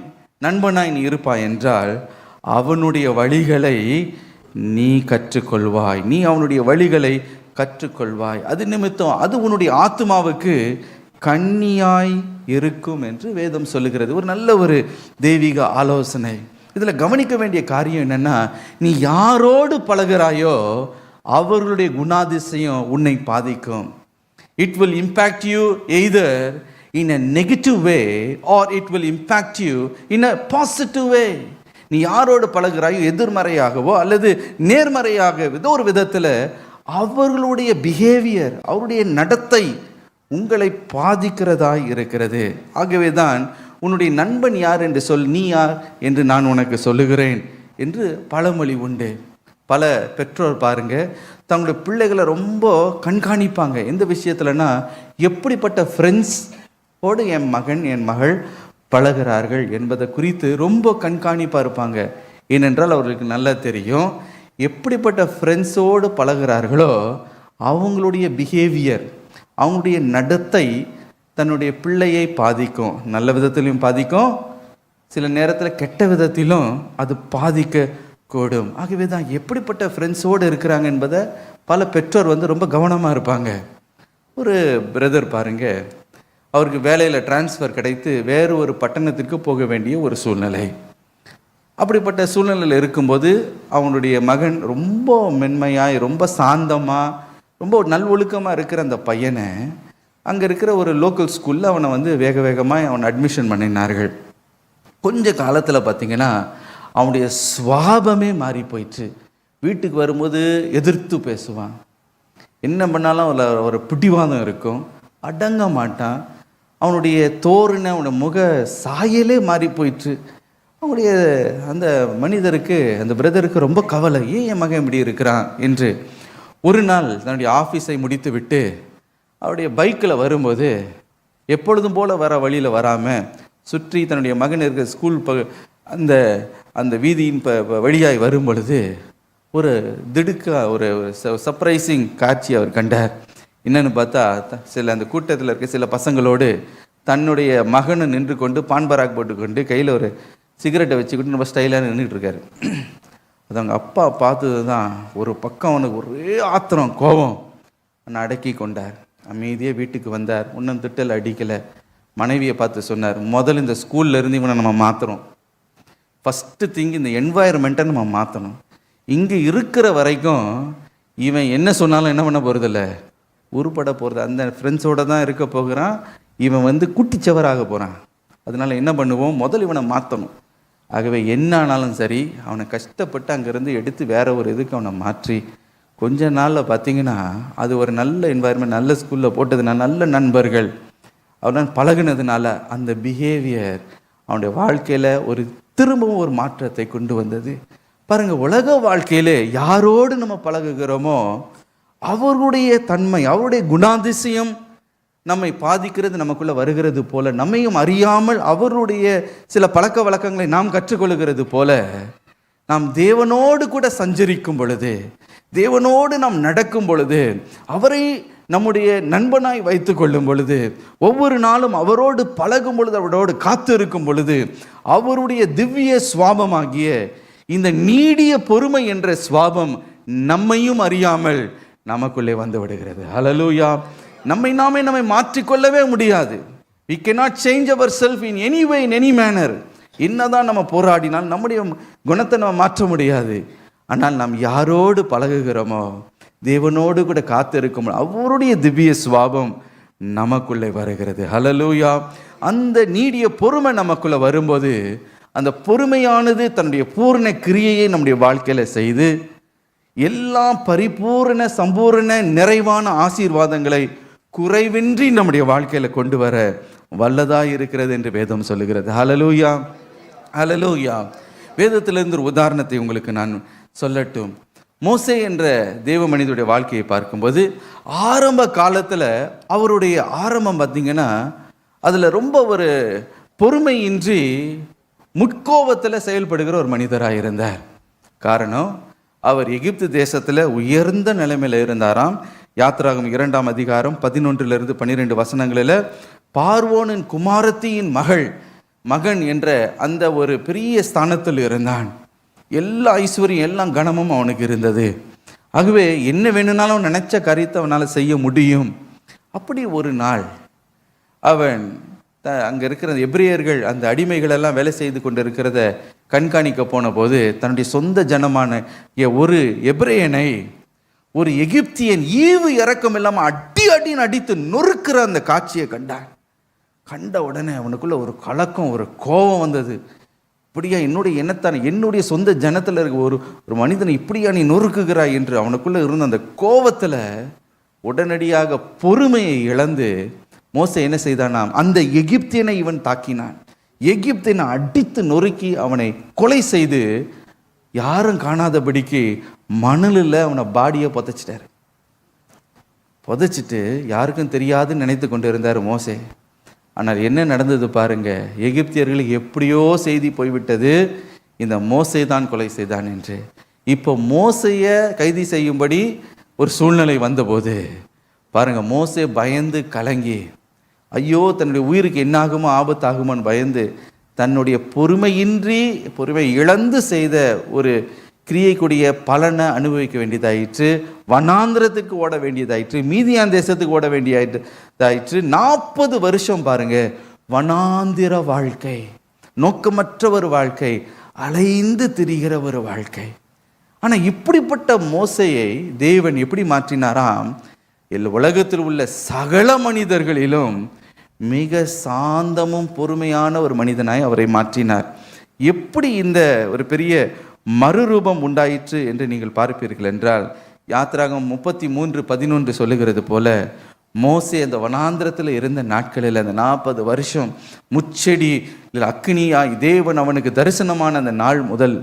நண்பனாய் நீ இருப்பாய் என்றால் அவனுடைய வழிகளை நீ கற்றுக்கொள்வாய், நீ அவனுடைய வழிகளை கற்றுக்கொள்வாய். அது நிமித்தம் அது உன்னுடைய ஆத்மாவுக்கு கண்ணியாய் இருக்கும் என்று வேதம் சொல்லுகிறது. ஒரு நல்ல ஒரு தெய்வீக ஆலோசனை. இதில் கவனிக்க வேண்டிய காரியம் என்னன்னா, நீ யாரோடு பழகிறாயோ அவர்களுடைய குணாதிசயம் உன்னை பாதிக்கும். It will impact you either in a negative way or it will impact you in a positive way. நீ யாரோடு பழகுறாயோ, எதிர்மறையாகவோ அல்லது நேர்மறையாக ஏதோ ஒரு விதத்தில் அவர்களுடைய பிஹேவியர், அவருடைய நடத்தை உங்களை பாதிக்கிறதாய் இருக்கிறது. ஆகவே தான் உன்னுடைய நண்பன் யார் என்று சொல், நீ யார் என்று நான் உனக்கு சொல்லுகிறேன் என்று பழமொழி உண்டு. பல பெற்றோர் பாருங்க, தங்களுடைய பிள்ளைகளை ரொம்ப கண்காணிப்பாங்க. எந்த விஷயத்துலனா, எப்படிப்பட்ட ஃப்ரெண்ட்ஸோடு என் மகன் என் மகள் பழகிறார்கள் என்பதை குறித்து ரொம்ப கண்காணிப்பாக இருப்பாங்க. ஏனென்றால் அவர்களுக்கு நல்லா தெரியும், எப்படிப்பட்ட ஃப்ரெண்ட்ஸோடு பழகிறார்களோ அவங்களுடைய பிஹேவியர், அவங்களுடைய நடத்தை தன்னுடைய பிள்ளையை பாதிக்கும். நல்ல விதத்திலும் பாதிக்கும், சில நேரத்தில் கெட்ட விதத்திலும் அது பாதிக்கக்கூடும். ஆகவே தான் எப்படிப்பட்ட ஃப்ரெண்ட்ஸோடு இருக்கிறாங்க என்பதை பல பெற்றோர் ரொம்ப கவனமாக இருப்பாங்க. ஒரு பிரதர் பாருங்க, அவருக்கு வேலையில் டிரான்ஸ்ஃபர் கிடைத்து வேறு ஒரு பட்டணத்திற்கு போக வேண்டிய ஒரு சூழ்நிலை. அப்படிப்பட்ட சூழ்நிலையில் இருக்கும்போது அவனுடைய மகன் ரொம்ப மென்மையாய், ரொம்ப சாந்தமாக, ரொம்ப நல்லொழுக்கமாக இருக்கிற அந்த பையனை அங்கே இருக்கிற ஒரு லோக்கல் ஸ்கூலில் அவனை வேக வேகமாக அவனை அட்மிஷன் பண்ணினார்கள். கொஞ்ச காலத்தில் பார்த்திங்கன்னா அவனுடைய சுவாபமே மாறி போயிடுச்சு. வீட்டுக்கு வரும்போது எதிர்த்து பேசுவான், என்ன பண்ணாலும் அதில் ஒரு பிடிவாதம் இருக்கும், அடங்க மாட்டான். அவனுடைய தோரணை, அவனுடைய முக சாயலே மாறி போயிடுச்சு. அவனுடைய அந்த மனிதருக்கு, அந்த பிரதருக்கு ரொம்ப கவலை, ஏன் என் மகன் இப்படி இருக்கிறான் என்று. ஒரு நாள் தன்னுடைய ஆஃபீஸை முடித்து விட்டு அவருடைய பைக்கில் வரும்போது எப்பொழுதும் போல் வர வழியில் வராமல் சுற்றி தன்னுடைய மகன் இருக்கிற ஸ்கூல் அந்த அந்த வீதியின் வழியாய் வரும் பொழுது ஒரு திடுக்கா ஒரு சர்ப்ரைசிங் காட்சி அவர் கண்டார். என்னன்னு பார்த்தா, சில அந்த கூட்டத்தில் இருக்க சில பசங்களோடு தன்னுடைய மகனை நின்று கொண்டு பான்பராக் போட்டுக்கொண்டு கையில் ஒரு சிகரெட்டை வச்சுக்கிட்டு ரொம்ப ஸ்டைலாக நின்றுட்டு இருக்காரு. அது அவங்க அப்பா பார்த்தது தான் ஒரு பக்கம் அவனுக்கு ஒரே ஆத்திரம், கோபம். அவனை அடக்கி கொண்டார், அமைதியாக வீட்டுக்கு வந்தார். ஒன்றும் திட்டல் அடிக்கலை. மனைவியை பார்த்து சொன்னார், முதல்ல இந்த ஸ்கூல்ல இருந்து இவனை நம்ம மாற்றுறோம். ஃபஸ்ட்டு திங் இந்த என்வாயர்மெண்ட்டை நம்ம மாற்றணும். இங்கே இருக்கிற வரைக்கும் இவன் என்ன சொன்னாலும் என்ன பண்ண போகிறதில்ல, உருப்பட போகிறது. அந்த ஃப்ரெண்ட்ஸோடு தான் இருக்க போகிறான். இவன் குட்டிச்சவராக போகிறான். அதனால் என்ன பண்ணுவோம், முதல் இவனை மாற்றணும். ஆகவே என்ன ஆனாலும் சரி, அவனை கஷ்டப்பட்டு அங்கேருந்து எடுத்து வேற ஒரு இதுக்கு அவனை மாற்றி கொஞ்ச நாளில் பார்த்திங்கன்னா அது ஒரு நல்ல என்வாயர்மெண்ட், நல்ல ஸ்கூலில் போட்டதுனால, நல்ல நண்பர்கள் அவனால் பழகினதுனால அந்த பிஹேவியர் அவனுடைய வாழ்க்கையில் ஒரு திரும்பவும் ஒரு மாற்றத்தை கொண்டு வந்தது. பாருங்கள், உலக வாழ்க்கையில் யாரோடு நம்ம பழகுகிறோமோ அவர்களுடைய தன்மை, அவருடைய குணாதிசயம் நம்மை பாதிக்கிறது, நமக்குள்ளே வருகிறது போல, நம்மையும் அறியாமல் அவருடைய சில பழக்க வழக்கங்களை நாம் கற்றுக்கொள்கிறது போல, நாம் தேவனோடு கூட சஞ்சரிக்கும் பொழுது, தேவனோடு நாம் நடக்கும் பொழுது, அவரை நம்முடைய நண்பனாய் வைத்து கொள்ளும் பொழுது, ஒவ்வொரு நாளும் அவரோடு பழகும் பொழுது, அவரோடு காத்து இருக்கும் பொழுது, அவருடைய திவ்ய சுவாபமாகிய இந்த நீடிய பொறுமை என்ற சுவாபம் நம்மையும் அறியாமல் நமக்குள்ளே வந்து விடுகிறது. ஹல்லேலூயா. நம்மை மாற்றிக்கொள்ளவே முடியாது. we cannot change ourselves in any way, in any manner. என்னதான் நம்ம போராடினால் நம்முடைய குணத்தை நம்ம மாற்ற முடியாது. ஆனால் நாம் யாரோடு பழகுகிறோமோ, தேவனோடு கூட காத்திருக்கும் அவருடைய திவ்ய சுவாபம் நமக்குள்ளே வருகிறது. ஹல்லேலூயா. அந்த நீடிய பொறுமை நமக்குள்ளே வரும்போது, அந்த பொறுமையானது தன்னுடைய பூர்ண கிரியையை நம்முடைய வாழ்க்கையில் செய்து எல்லாம் பரிபூர்ண சம்பூர்ண நிறைவான ஆசீர்வாதங்களை குறைவின்றி நம்முடைய வாழ்க்கையில் கொண்டு வர வல்லதாக இருக்கிறது என்று வேதம் சொல்லுகிறது. ஹல்லேலூயா, ஹல்லேலூயா. வேதத்திலிருந்து ஒரு உதாரணத்தை உங்களுக்கு நான் சொல்லட்டும். மோசே என்ற தேவ மனிதனுடைய வாழ்க்கையை பார்க்கும்போது, ஆரம்ப காலத்தில் அவருடைய ஆரம்பம் பார்த்திங்கன்னா அதில் ரொம்ப ஒரு பொறுமையின்றி முட்கோபத்தில் செயல்படுகிற ஒரு மனிதராக இருந்தார். காரணம், அவர் எகிப்து தேசத்தில் உயர்ந்த நிலைமையில் இருந்தாராம். யாத்திராகமம் 2ஆம் அதிகாரம் 11-12 வசனங்களில் பார்வோனின் குமாரத்தியின் மகன் என்ற அந்த ஒரு பெரிய ஸ்தானத்தில் இருந்தான். எல்லா ஐஸ்வர்யம், எல்லாம் கனமும் அவனுக்கு இருந்தது. ஆகவே என்ன வேணும்னாலும் நினைச்ச காரியத்தை அவனால் செய்ய முடியும். அப்படி ஒரு நாள் அவன் அங்கே இருக்கிற எபிரேயர்கள், அந்த அடிமைகள் எல்லாம் வேலை செய்து கொண்டு இருக்கிறத கண்காணிக்க போன போது, தன்னுடைய சொந்த ஜனமான ஒரு எபிரேயனை ஒரு எகிப்தியன் ஈவு இறக்கம் இல்லாமல் அடி அடின்னு அடித்து நொறுக்கிற அந்த காட்சியை கண்ட உடனே அவனுக்குள்ள ஒரு கலக்கம், ஒரு கோபம் வந்தது. இப்படியா என்னுடைய சொந்த ஜனத்தில் இருக்க ஒரு மனிதனை இப்படியா நீ நொறுக்குகிறாய் என்று அவனுக்குள்ள இருந்த அந்த கோபத்தில் உடனடியாக பொறுமையை இழந்து மோசே என்ன செய்தானாம், அந்த எகிப்தியனை இவன் தாக்கினான். எகிப்தியனை அடித்து நொறுக்கி அவனை கொலை செய்து யாரும் காணாதபடிக்கு மணலில் அவனை பாடியை புதைச்சிட்டு யாருக்கும் தெரியாதுன்னு நினைத்து கொண்டு இருந்தார் மோசே. ஆனால் என்ன நடந்தது பாருங்க, எகிப்தியர்களுக்கு எப்படியோ செய்தி போய்விட்டது, இந்த மோசே தான் கொலை செய்தான் என்று. இப்போ மோசையை கைது செய்யும்படி ஒரு சூழ்நிலை வந்தபோது பாருங்க, மோசே பயந்து கலங்கி, ஐயோ தன்னுடைய உயிருக்கு என்னாகுமோ ஆபத்தாகுமோன்னு பயந்து தன்னுடைய பொறுமை இழந்து செய்த ஒரு கிரியைக்குரிய பலனை அனுபவிக்க வேண்டியதாயிற்று. வனாந்திரத்துக்கு ஓட வேண்டியதாயிற்று, மீதியான் தேசத்துக்கு ஓட வேண்டியதாயிற்று. 40 வருஷம் பாருங்க, வனாந்திர வாழ்க்கை, நோக்கமற்ற ஒரு வாழ்க்கை, அலைந்து திரிகிற ஒரு வாழ்க்கை. ஆனால் இப்படிப்பட்ட மோசையை தேவன் எப்படி மாற்றினாராம், உலகத்தில் உள்ள சகல மனிதர்களிலும் மிக சாந்தமும் பொறுமையான ஒரு மனிதனாய் அவரை மாற்றினார். எப்படி இந்த ஒரு பெரிய மறுரூபம் உண்டாயிற்று என்று நீங்கள் பார்ப்பீர்கள் என்றால், யாத்திராகம் 33:11 சொல்லுகிறது போல, மோசே அந்த வனாந்திரத்தில் இருந்த நாட்களில் அந்த 40 வருஷம் முச்செடி அக்னியாய் தேவன் அவனுக்கு தரிசனமான அந்த நாள் முதல்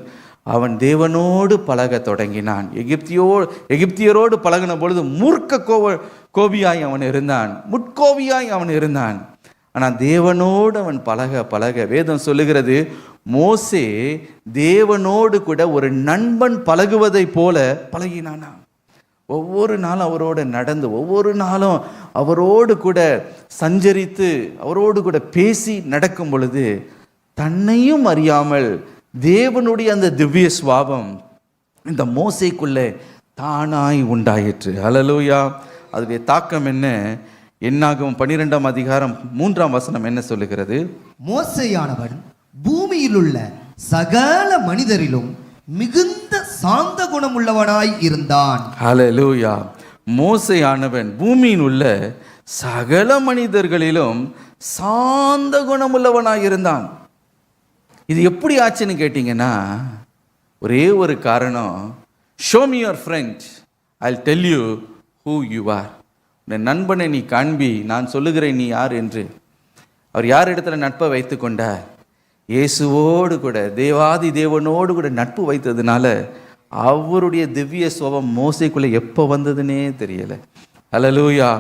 அவன் தேவனோடு பழக தொடங்கினான். எகிப்தியரோடு பழகின பொழுது மூர்க்க கோபியாய் அவன் இருந்தான், முட்கோபியாய் அவன் இருந்தான். ஆனால் தேவனோடு அவன் பழக வேதம் சொல்லுகிறது, மோசே தேவனோடு கூட ஒரு நண்பன் பழகுவதை போல பழகினானா. ஒவ்வொரு நாளும் அவரோடு நடந்து, ஒவ்வொரு நாளும் அவரோடு கூட சஞ்சரித்து, அவரோடு கூட பேசி நடக்கும் பொழுது தன்னையும் அறியாமல் தேவனுடைய அந்த திவ்ய சுவாபம் இந்த மோசேக்குள்ளே தானாய் உண்டாயிற்று. ஹல்லேலூயா. அதுடைய தாக்கம் என்ன? என்னாகும் 12ஆம் அதிகாரம் 3ஆம் வசனம் என்ன சொல்லுகிறது? மோசேயானவன் பூமியில் உள்ள சகல மனிதரிலும் மிகுந்த சாந்த குணமுள்ளவனாய் இருந்தான். ஹல்லேலூயா. மோசேயானவன் பூமியில் உள்ள சகல மனிதர்களிலும் சாந்த குணமுள்ளவனாய் இருந்தான். இது எப்படி ஆச்சுன்னு கேட்டிங்கன்னா, ஒரே ஒரு காரணம், show me your friend, Jal tell you who you are. உன் நண்பனை நீ காண்பி, நான் சொல்லுகிறேன் நீ யார் என்று. அவர் யார் இடத்துல நட்பை வைத்து கொண்டார்? இயேசுவோடு கூட, தேவாதி தேவனோடு கூட நட்பு வைத்ததுனால அவருடைய திவ்ய சுபாவம் மோசேக்குள்ளே எப்போ வந்ததுன்னே தெரியலை. ஹல்லேலூயா.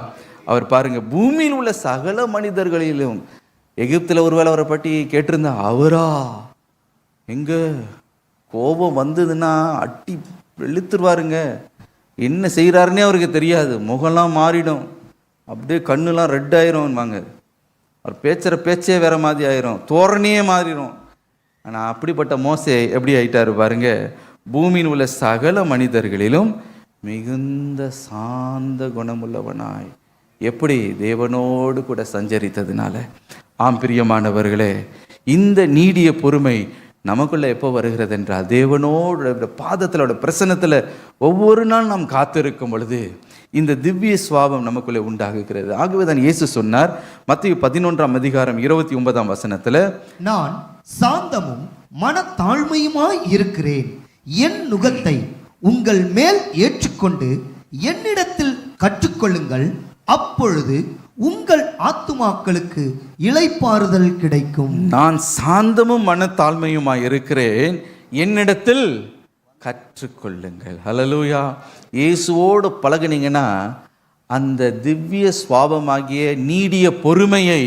அவர் பாருங்க, பூமியில் உள்ள சகல மனிதர்களிலும், எகிப்தில் ஒருவேளை அவரை பற்றி கேட்டிருந்தா, அவரா எங்க கோபம் வந்ததுன்னா அட்டி வெளுத்துருவாருங்க, என்ன செய்கிறாருன்னே அவருக்கு தெரியாது, முகம்லாம் மாறிடும், அப்படியே கண்ணுலாம் ரெட் ஆயிரும் வாங்க, அவர் பேச்சே வேற மாதிரி ஆயிரும், தோரணையே மாறிடும். ஆனால் அப்படிப்பட்ட மோசே எப்படி ஆயிட்டாரு பாருங்க, பூமியில் உள்ள சகல மனிதர்களிலும் மிகுந்த சாந்த குணமுள்ளவனாய். எப்படி? தேவனோடு கூட சஞ்சரித்ததுனால. ஆம் பிரியமானவர்களே, இந்த நீடிய பொறுமை நமக்குள்ள எப்போ வருகிறது என்றால், தேவனோட பாதத்திலோட பிரசன்னத்தில் ஒவ்வொரு நாள் நாம் காத்திருக்கும் பொழுது இந்த திவ்ய சுவாபம் நமக்குள்ளே உண்டாகுகிறது. ஆகவே தான் இயேசு சொன்னார் மத்தேயு 11ஆம் அதிகாரம் 29ஆம் வசனத்தில், நான் சாந்தமும் மனத்தாழ்மையுமாய் இருக்கிறேன், என் நுகத்தை உங்கள் மேல் ஏற்றுக்கொண்டு என்னிடத்தில் கற்றுக்கொள்ளுங்கள், அப்பொழுது உங்கள் ஆத்துமாக்களுக்கு இளைப்பாறுதல் கிடைக்கும். நான் சாந்தமும் மனத்தாழ்மையுமாய் இருக்கிறேன், என்னிடத்தில் கற்றுக்கொள்ளுங்கள். ஹல்லேலூயா. இயேசுவோடு பழகுனீங்கன்னா அந்த திவ்ய சுவாபமாகிய நீடிய பொறுமையை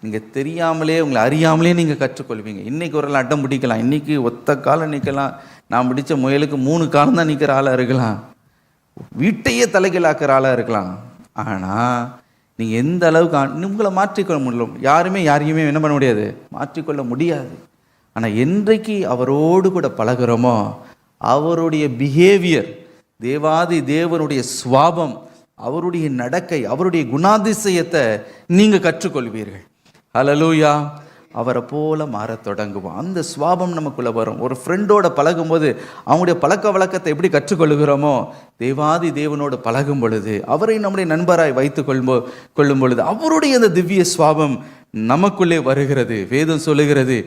நீங்கள் தெரியாமலே, உங்களை அறியாமலே நீங்கள் கற்றுக்கொள்வீங்க. இன்றைக்கி ஒரு அட்டம் பிடிக்கலாம், இன்றைக்கி ஒத்த காலம் நிற்கலாம், நான் பிடிச்ச முயலுக்கு 3 காலம் தான் நிற்கிற ஆளாக இருக்கலாம், வீட்டையே தலைகளாக்குற ஆளாக இருக்கலாம். ஆனால் நீங்கள் எந்த அளவுக்கு உங்களை மாற்றிக்கொள்ள முடியும், யாரையுமே என்ன பண்ண முடியாது, மாற்றிக்கொள்ள முடியாது. ஆனால் என்றைக்கு அவரோடு கூட பழகிறோமோ அவருடைய பிஹேவியர், தேவாதி தேவனுடைய சுவாபம், அவருடைய நடக்கை, அவருடைய குணாதிசயத்தை நீங்கள் கற்றுக்கொள்வீர்கள். ஹல்லேலூயா. அவரை போல மாறத் தொடங்குவோம். அந்த சுவாபம் நமக்குள்ள வரும். ஒரு ஃப்ரெண்டோட பழகும்போது அவங்களுடைய பழக்க வழக்கத்தை எப்படி கற்றுக்கொள்கிறோமோ, தேவாதி தேவனோடு பழகும் பொழுது, அவரை நம்முடைய நண்பராய் வைத்து கொள்ளும் பொழுது அவருடைய அந்த திவ்ய சுவாபம் நமக்குள்ளே வருகிறது. வேதம் சொல்லுகிறது,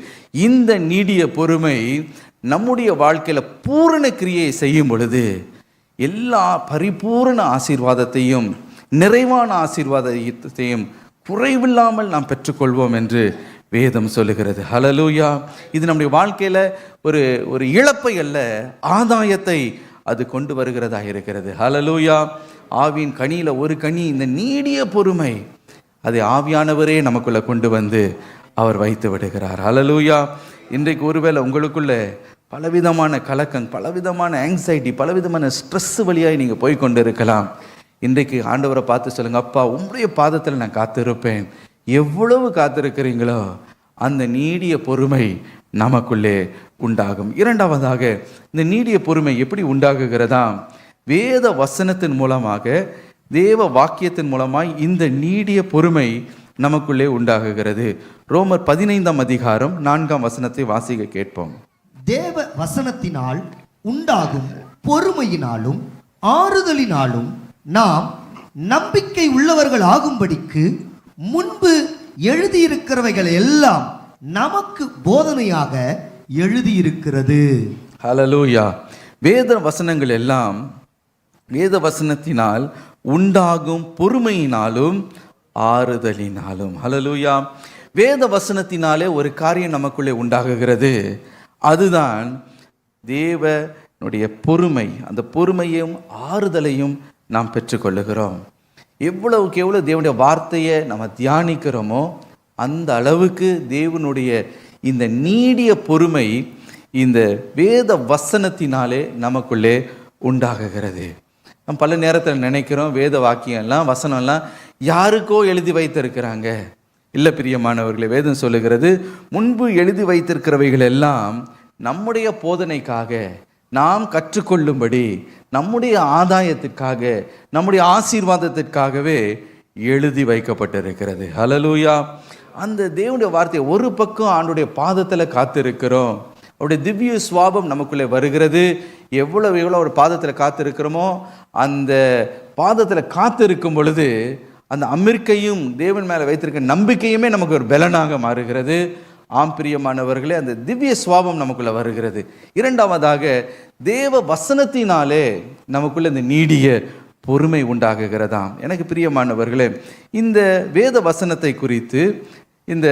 இந்த நீடிய பொறுமை நம்முடைய வாழ்க்கையில பூரண கிரியை செய்யும் பொழுது எல்லா பரிபூரண ஆசீர்வாதத்தையும் நிறைவான ஆசீர்வாதத்தையும் குறைவில்லாமல் நாம் பெற்றுக்கொள்வோம் என்று வேதம் சொல்லுகிறது. ஹல்லேலூயா. இது நம்முடைய வாழ்க்கையில ஒரு இழப்பை அல்ல, ஆதாயத்தை அது கொண்டு வருகிறதா இருக்கிறது. ஹல்லேலூயா. ஆவியின் கனியில ஒரு கனி இந்த நீடிய பொறுமை, அதை ஆவியானவரே நமக்குள்ள கொண்டு வந்து அவர் வைத்து விடுகிறார். ஹல்லேலூயா. இன்றைக்கு ஒருவேளை உங்களுக்குள்ள பலவிதமான கலக்கம், பலவிதமான ஆங்ஸைட்டி, பலவிதமான ஸ்ட்ரெஸ் வழியாய் நீங்கள் போய் கொண்டு இருக்கலாம். இன்றைக்கு ஆண்டவரை பார்த்து சொல்லுங்க, அப்பா உங்களுடைய பாதத்தில் நான் காத்திருப்பேன். எவ்வளவு காத்திருக்கிறீங்களோ அந்த நீடிய பொறுமை நமக்குள்ளே உண்டாகும். இரண்டாவதாக, இந்த நீடிய பொறுமை எப்படி உண்டாகுகிறதா? வேத வசனத்தின் மூலமாக, தேவ வாக்கியத்தின் மூலமாய் இந்த நீடிய பொறுமை நமக்குள்ளே உண்டாகுகிறது. ரோமர் 15 அதிகாரம் 4 வசனத்தை வாசிக்க கேட்போம். தேவ வசனத்தினால் உண்டாகும் பொறுமையினாலும் ஆறுதலினாலும் நாம் நம்பிக்கை உள்ளவர்கள் ஆகும்படிக்கு முன்பு எழுதியிருக்கிறவைகள் எல்லாம் நமக்கு போதனையாக எழுதியிருக்கிறது. ஹல்லேலூயா. வேத வசனங்கள் எல்லாம் வேத வசனத்தினால் உண்டாகும் பொறுமையினாலும் ஆறுதலினாலும். ஹல்லேலூயா. வேத வசனத்தினாலே ஒரு காரியம் நமக்குள்ளே உண்டாகுகிறது. அதுதான் தேவனுடைய பொறுமை. அந்த பொறுமையும் ஆறுதலையும் நாம் பெற்றுக்கொள்ளுகிறோம். எவ்வளவுக்கு எவ்வளவு தேவனுடைய வார்த்தையை நம்ம தியானிக்கிறோமோ அந்த அளவுக்கு தேவனுடைய இந்த நீடிய பொறுமை இந்த வேத வசனத்தினாலே நமக்குள்ளே உண்டாகுகிறது. நம்ம பல நேரத்தில் நினைக்கிறோம், வேத வாக்கியம்லாம் வசனம்லாம் யாருக்கோ எழுதி வைத்திருக்கிறாங்க. இல்லை பிரியமானவர்களே, வேதம் சொல்லுகிறது, முன்பு எழுதி வைத்திருக்கிறவைகள் எல்லாம் நம்முடைய போதனைக்காக, நாம் கற்றுக்கொள்ளும்படி, நம்முடைய ஆதாயத்துக்காக, நம்முடைய ஆசீர்வாதத்திற்காகவே எழுதி வைக்கப்பட்டிருக்கிறது. ஹல்லேலூயா. அந்த தேவனுடைய வார்த்தையை ஒரு பக்கம் ஆண்டுடைய பாதத்தில் காத்திருக்கிறோம். அவருடைய திவ்ய சுவாபம் நமக்குள்ளே வருகிறது. எவ்வளவு ஒரு பாதத்தில் காத்திருக்கிறோமோ அந்த பாதத்தில் காத்திருக்கும் பொழுது அந்த அமிர்க்கையும் தேவன் மேலே வைத்திருக்க நம்பிக்கையுமே நமக்கு ஒரு பலனாக மாறுகிறது. ஆம் பிரியமானவர்களே, அந்த திவ்ய சுவாபம் நமக்குள்ள வருகிறது. இரண்டாவதாக, தேவ வசனத்தினாலே நமக்குள்ள இந்த நீடிய பொறுமை உண்டாகுகிறதாம். எனக்கு பிரியமானவர்களே, இந்த வேத வசனத்தை குறித்து இந்த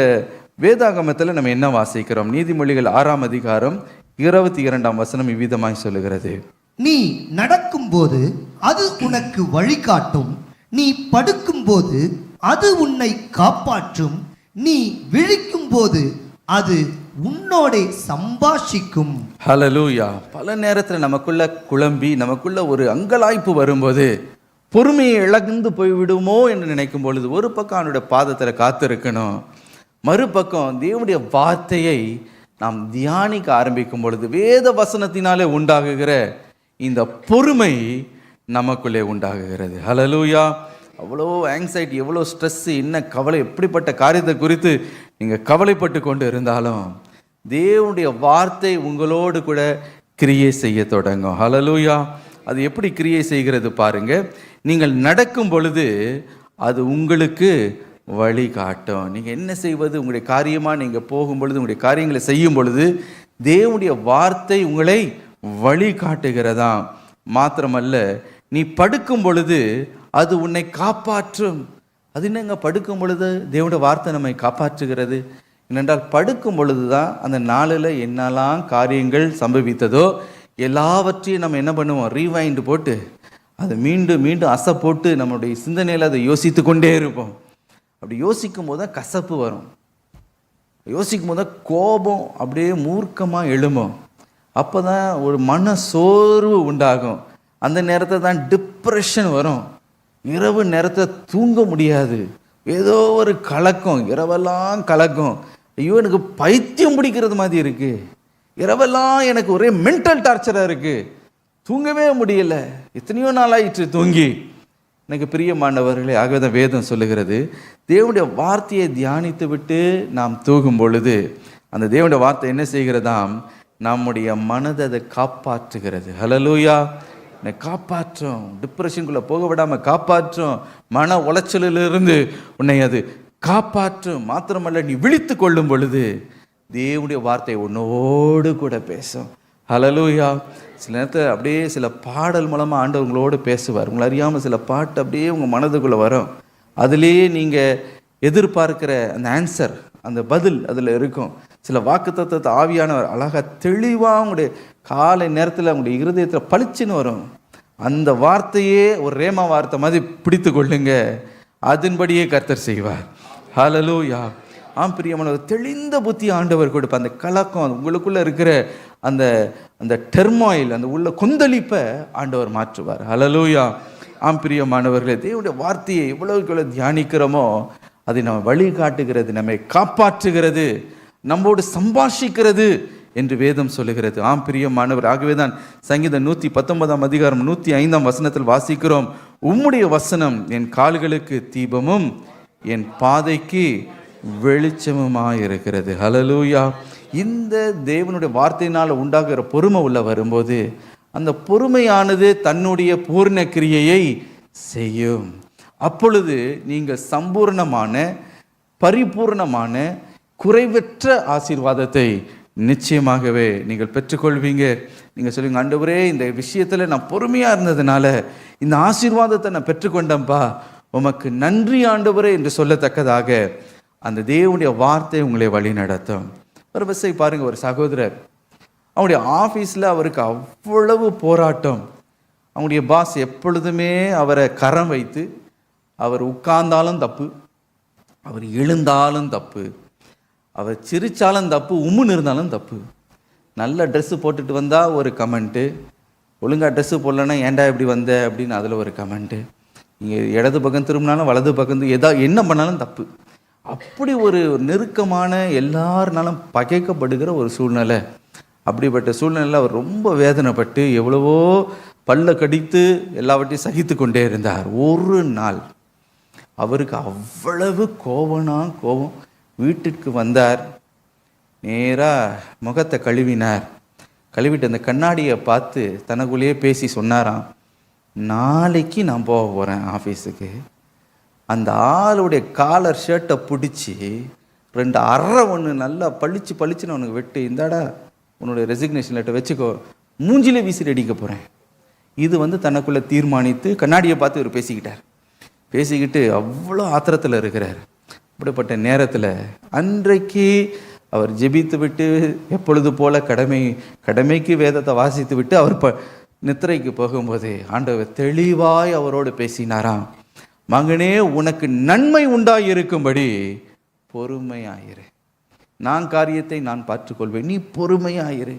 வேதாகமத்தில் நம்ம என்ன வாசிக்கிறோம்? நீதிமொழிகள் 6 அதிகாரம் 22 வசனம் இவ்விதமாய் சொல்லுகிறது. நீ நடக்கும்போது அது உனக்கு வழிகாட்டும், நீ படுக்கும்போது அது உன்னை காப்பாற்றும், நீ விழிக்கும் போது அது உன்னோட சம்பாஷிக்கும். ஹல்லேலூயா. பல நேரத்தில் நமக்குள்ள குழம்பி, நமக்குள்ள ஒரு அங்கலாய்ப்பு வரும்போது, பொறுமையை இழந்து போய்விடுமோ என்று நினைக்கும் பொழுது, ஒரு பக்கம் அவனுடைய பாதத்தில் காத்திருக்கணும், மறுபக்கம் தேவனுடைய வார்த்தையை நாம் தியானிக்க ஆரம்பிக்கும் பொழுது வேத வசனத்தினாலே உண்டாகுகிற இந்த பொறுமை நமக்குள்ளே உண்டாகுகிறது. ஹல்லேலூயா. அவ்வளோ ஆங்ஸைட்டி, எவ்வளோ ஸ்ட்ரெஸ்ஸு, என்ன கவலை, எப்படிப்பட்ட காரியத்தை குறித்து நீங்கள் கவலைப்பட்டு கொண்டு இருந்தாலும் தேவனுடைய வார்த்தை உங்களோடு கூட கிரியை செய்ய தொடங்கும். ஹல்லேலூயா. அது எப்படி கிரியை செய்கிறது பாருங்க. நீங்கள் நடக்கும் பொழுது அது உங்களுக்கு வழி காட்டும். நீங்கள் என்ன செய்வது, உங்களுடைய காரியமாக நீங்கள் போகும் பொழுது, உங்களுடைய காரியங்களை செய்யும் பொழுது தேவனுடைய வார்த்தை உங்களை வழி காட்டுகிறதா. மாத்திரமல்ல, நீ படுக்கும் பொழுது அது உன்னை காப்பாற்றும். அது என்னங்க, படுக்கும் பொழுது தேவனுடைய வார்த்தை நம்மை காப்பாற்றுகிறது? ஏனென்றால் படுக்கும் பொழுது தான் அந்த நாளில் என்னெல்லாம் காரியங்கள் சம்பவித்ததோ எல்லாவற்றையும் நம்ம என்ன பண்ணுவோம், ரீவைண்ட் போட்டு அதை மீண்டும் மீண்டும் அசை போட்டு நம்மளுடைய சிந்தனையில் அதை யோசித்து கொண்டே இருப்போம். அப்படி யோசிக்கும் போது தான் கசப்பு வரும், யோசிக்கும் போது தான் கோபம் அப்படியே மூர்க்கமாக எழும்பும். அப்போ தான் ஒரு மன சோர்வு உண்டாகும். அந்த நேரத்தில் தான் டிப்ரெஷன் வரும். இரவு நேரத்தில் தூங்க முடியாது, ஏதோ ஒரு கலக்கம், இரவெல்லாம் கலக்கம். ஐயோ எனக்கு பைத்தியம் பிடிக்கிறது மாதிரி இருக்குது, இரவெல்லாம் எனக்கு ஒரே மென்டல் டார்ச்சராக இருக்குது, தூங்கவே முடியல, எத்தனையோ நாள் ஆயிடுச்சு தூங்கி. எனக்கு பிரியமானவர்களே, ஆகவே தான் வேதம் சொல்லுகிறது, தேவனுடைய வார்த்தையை தியானித்து விட்டு நாம் தூங்கும் பொழுது அந்த தேவனுடைய வார்த்தை என்ன செய்கிறதாம்? நம்முடைய மனதை அதை காப்பாற்றுகிறது. ஹல்லேலூயா! என்னை காப்பாற்றும், டிப்ரெஷனுக்குள்ளே போக விடாமல் காப்பாற்றும், மன உளைச்சலிலிருந்து உன்னை அது காப்பாற்றும். மாத்திரமல்ல, நீ விழித்து கொள்ளும் பொழுது தேவனுடைய வார்த்தை உன்னோடு கூட பேசும். ஹல்லேலூயா! சில நேரத்தில் அப்படியே சில பாடல் மூலமாக ஆண்டவர் உங்களோடு பேசுவார். உங்களை அறியாமல் சில பாட்டு அப்படியே உங்கள் மனதுக்குள்ளே வரும். அதுலேயே நீங்கள் எதிர்பார்க்கிற அந்த ஆன்சர், அந்த பதில் அதில் இருக்கும். சில வாக்குத்தத்தத்தை ஆவியானவர் அழகாக தெளிவாக உங்களுடைய காலை நேரத்தில் உங்களுடைய இருதயத்தில் பளிச்சுன்னு வரும். அந்த வார்த்தையே ஒரு ரேமா வார்த்தை மாதிரி பிடித்து கொள்ளுங்க, அதன்படியே கர்த்தர் செய்வார். ஹல்லேலூயா! ஆம் பிரியமானவர், தெளிந்த புத்தி ஆண்டவர் கொடுப்பார். அந்த கலக்கம் உங்களுக்குள்ளே இருக்கிற அந்த அந்த டெர்மாயில், அந்த உள்ள கொந்தளிப்பை ஆண்டவர் மாற்றுவார். ஹல்லேலூயா! ஆம் பிரியமானவர்களே, தேவனுடைய வார்த்தையை எவ்வளவுக்கு எவ்வளோ தியானிக்கிறோமோ அது நம்ம வழிகாட்டுகிறது, நம்மை காப்பாற்றுகிறது, நம்மோடு சம்பாஷிக்கிறது என்று வேதம் சொல்லுகிறது. ஆம் பிரியமானவர், ஆகவே தான் சங்கீதம் 119 அதிகாரம் 105 வசனத்தில் வாசிக்கிறோம், உம்முடைய வசனம் என் கால்களுக்கு தீபமும் என் பாதைக்கு வெளிச்சமுமாயிருக்கிறது. ஹல்லேலூயா! இந்த தேவனுடைய வார்த்தையினால் உண்டாகிற பொறுமை உள்ள வரும்போது அந்த பொறுமையானது தன்னுடைய பூர்ண கிரியையை செய்யும். அப்பொழுது நீங்கள் சம்பூர்ணமான, பரிபூர்ணமான, குறைவற்ற ஆசீர்வாதத்தை நிச்சயமாகவே நீங்கள் பெற்றுக்கொள்வீங்க. நீங்கள் சொல்லுவீங்க, ஆண்டவரே, இந்த விஷயத்தில் நான் பொறுமையாக இருந்ததுனால இந்த ஆசீர்வாதத்தை நான் பெற்றுக்கொண்டேன்ப்பா, உமக்கு நன்றி ஆண்டவரே என்று சொல்லத்தக்கதாக அந்த தேவனுடைய வார்த்தை உங்களை வழி நடத்தும். ஒரு பஸ்ஸை பாருங்கள், ஒரு சகோதரர், அவங்களுடைய ஆஃபீஸில் அவருக்கு அவ்வளவு போராட்டம். அவங்களுடைய பாஸ் எப்பொழுதுமே அவரை கரம் வைத்து, அவர் உட்கார்ந்தாலும் தப்பு, அவர் எழுந்தாலும் தப்பு, அவர் சிரித்தாலும் தப்பு, உம்முன்னு இருந்தாலும் தப்பு. நல்ல ட்ரெஸ்ஸு போட்டுட்டு வந்தால் ஒரு கமெண்ட்டு, ஒழுங்காக ட்ரெஸ்ஸு போடலன்னா ஏன்டா இப்படி வந்த அப்படின்னு அதில் ஒரு கமெண்ட்டு, நீங்கள் இடது பக்கம் திரும்பினாலும் வலது பக்கம் என்ன பண்ணாலும் தப்பு. அப்படி ஒரு நெருக்கமான, எல்லாருனாலும் பகைக்கப்படுகிற ஒரு சூழ்நிலை. அப்படிப்பட்ட சூழ்நிலையில் அவர் ரொம்ப வேதனைப்பட்டு எவ்வளவோ பல்ல கடித்து எல்லாவற்றையும் சகித்து கொண்டே இருந்தார். ஒரு நாள் அவருக்கு அவ்வளவு கோபம். வீட்டிற்கு வந்தார், நேராக முகத்தை கழுவினார். கழுவிட்டு அந்த கண்ணாடியை பார்த்து தனக்குள்ளேயே பேசி சொன்னாராம், நாளைக்கு நான் போக போகிறேன் ஆஃபீஸுக்கு. அந்த ஆளுடைய காலர் ஷர்ட்டை பிடிச்சி 2 அரை ஒன்று நல்லா பளிச்சுன்னு அவனுக்கு வெட்டு, இந்தாடா உன்னுடைய ரெசிக்னேஷன் லெட்டர் வச்சுக்கோ, மூஞ்சிலே வீசி அடிக்க போகிறேன். இது தனக்குள்ளே தீர்மானித்து கண்ணாடியை பார்த்து இவர் பேசிக்கிட்டு அவ்வளோ ஆத்திரத்தில் இருக்கிறார். அப்படிப்பட்ட நேரத்தில் அன்றைக்கு அவர் ஜெபித்து விட்டு எப்பொழுது போல கடமைக்கு வேதத்தை வாசித்து விட்டு அவர் நித்திரைக்கு போகும்போது ஆண்டவர் தெளிவாய் அவரோடு பேசினாராம், மகனே, உனக்கு நன்மை உண்டாயிருக்கும்படி பொறுமையாயிரு, நான் காரியத்தை நான் பார்த்துக்கொள்வேன், நீ பொறுமையாயிரு.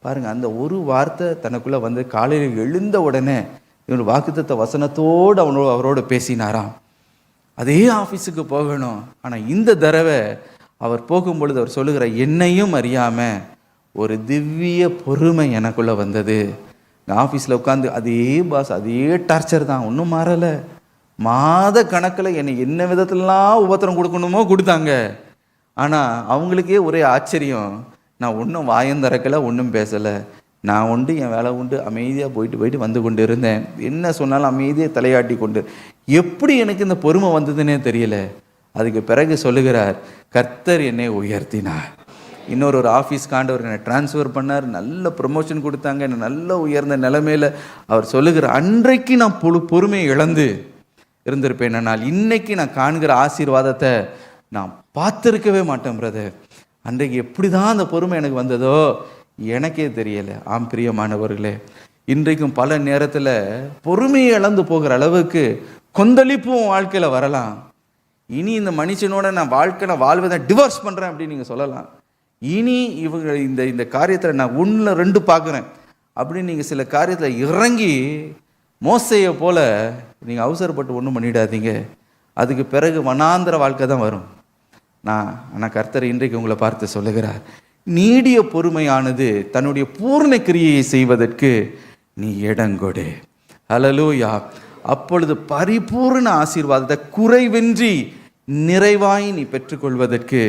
பாருங்க, அந்த ஒரு வார்த்தை தனக்குள்ள காலையில் எழுந்த உடனே இவன் வாக்குத்தத்த வசனத்தோடு அவரோடு பேசினாராம். அதே ஆஃபீஸுக்கு போகணும். ஆனால் இந்த தடவை அவர் போகும்பொழுது அவர் சொல்லுகிற, என்னையும் அறியாமல் ஒரு திவ்ய பொறுமை எனக்குள்ளே வந்தது. ஆஃபீஸில் உட்காந்து அதே பாஸ், அதே டார்ச்சர் தான், ஒன்றும் மாறலை. மாத கணக்கில் என்னை என்ன விதத்துலலாம் உபத்திரம் கொடுக்கணுமோ கொடுத்தாங்க. ஆனால் அவங்களுக்கே ஒரே ஆச்சரியம், நான் ஒன்றும் வாயம் திறக்கலை, ஒன்றும் பேசலை, நான் உண்டு என் வேலை உண்டு அமைதியாக போயிட்டு வந்து கொண்டு இருந்தேன். என்ன சொன்னாலும் அமைதியாக தலையாட்டி கொண்டு. எப்படி எனக்கு இந்த பொறுமை வந்ததுன்னே தெரியல. அதுக்கு பிறகு சொல்லுகிறார், கர்த்தர் என்னை உயர்த்தினார். இன்னொரு ஆஃபீஸ் காண்டவர் என்னை டிரான்ஸ்ஃபர் பண்ணார், நல்ல ப்ரமோஷன் கொடுத்தாங்க, என்னை நல்ல உயர்ந்த நிலைமையில். அவர் சொல்லுகிறார், அன்றைக்கு நான் பொறுமையை இழந்து இருந்திருப்பேன், ஆனால் இன்னைக்கு நான் காண்கிற ஆசீர்வாதத்தை நான் பார்த்துருக்கவே மாட்டேன் பிரதர். அன்றைக்கு எப்படி தான் அந்த பொறுமை எனக்கு வந்ததோ எனக்கே தெரியலை. ஆம் பிரியமானவர்களே, இன்றைக்கும் பல நேரத்தில் பொறுமையை இழந்து போகிற அளவுக்கு கொந்தளிப்பும் வாழ்க்கையில் வரலாம். இனி இந்த மனுஷனோட நான் வாழ்வதை டிவோர்ஸ் பண்ணுறேன் அப்படின்னு நீங்கள் சொல்லலாம். இனி இவங்க இந்த காரியத்தில் நான் 1-2 பார்க்குறேன் அப்படின்னு நீங்கள் சில காரியத்தில் இறங்கி மோசையை போல் நீங்கள் அவசரப்பட்டு ஒன்றும் பண்ணிடாதீங்க. அதுக்கு பிறகு வனாந்திர வாழ்க்கை தான் வரும். ஆனால் கர்த்தர் இன்றைக்கு உங்களை பார்த்து சொல்லுகிறார், நீடிய பொறுமையானது தன்னுடைய பூர்ண கிரியையை செய்வதற்கு நீ இடங்கொடு. ஹல்லேலூயா. அப்பொழுது பரிபூர்ண ஆசீர்வாதத்தை குறைவின்றி நிறைவாய் நீ பெற்றுக்கொள்வதற்கு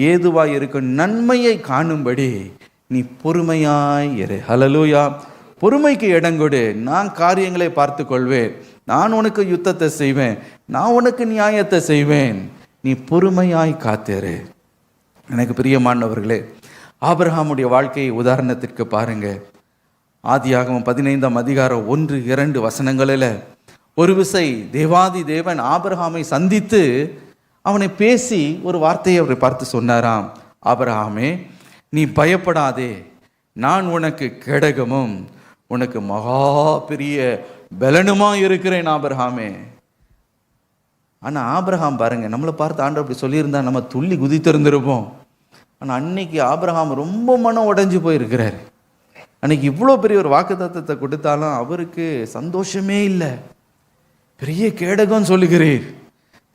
ஏதுவாய் இருக்கும் நன்மையை காணும்படி நீ பொறுமையாய் இரு. ஹல்லேலூயா. பொறுமைக்கு இடங்கொடு. நான் காரியங்களை பார்த்து கொள்வேன், நான் உனக்கு யுத்தத்தை செய்வேன், நான் உனக்கு நியாயத்தை செய்வேன், நீ பொறுமையாய் காத்திரு. எனக்கு பிரியமானவர்களே, ஆபிரகாமுடைய வாழ்க்கையை உதாரணத்திற்கு பாருங்க. ஆதியாகமம் 15ஆம் அதிகாரம் 1-2 வசனங்களில் ஒரு விசை தேவாதி தேவன் ஆபிரகாமை சந்தித்து அவனை பேசி ஒரு வார்த்தையை அவரை பார்த்து சொன்னாராம். ஆபிரகாமே, நீ பயப்படாதே, நான் உனக்கு கேடகமும் உனக்கு மகா பெரிய பலனுமா இருக்கிறேன் ஆபிரகாமே. ஆனா ஆபிரகாம் பாருங்க, நம்மளை பார்த்து ஆண்டவர் அப்படி சொல்லியிருந்தா நம்ம துள்ளி குதித்திருந்திருப்போம். ஆனா அன்னைக்கு ஆபிரகாம் ரொம்ப மனம் உடைஞ்சு போயிருக்கிறார். அன்னைக்கு இவ்வளோ பெரிய ஒரு வாக்குத்தத்தத்தை கொடுத்தாலும் அவருக்கு சந்தோஷமே இல்லை. பெரிய கேடகம் சொல்லுகிறீர்,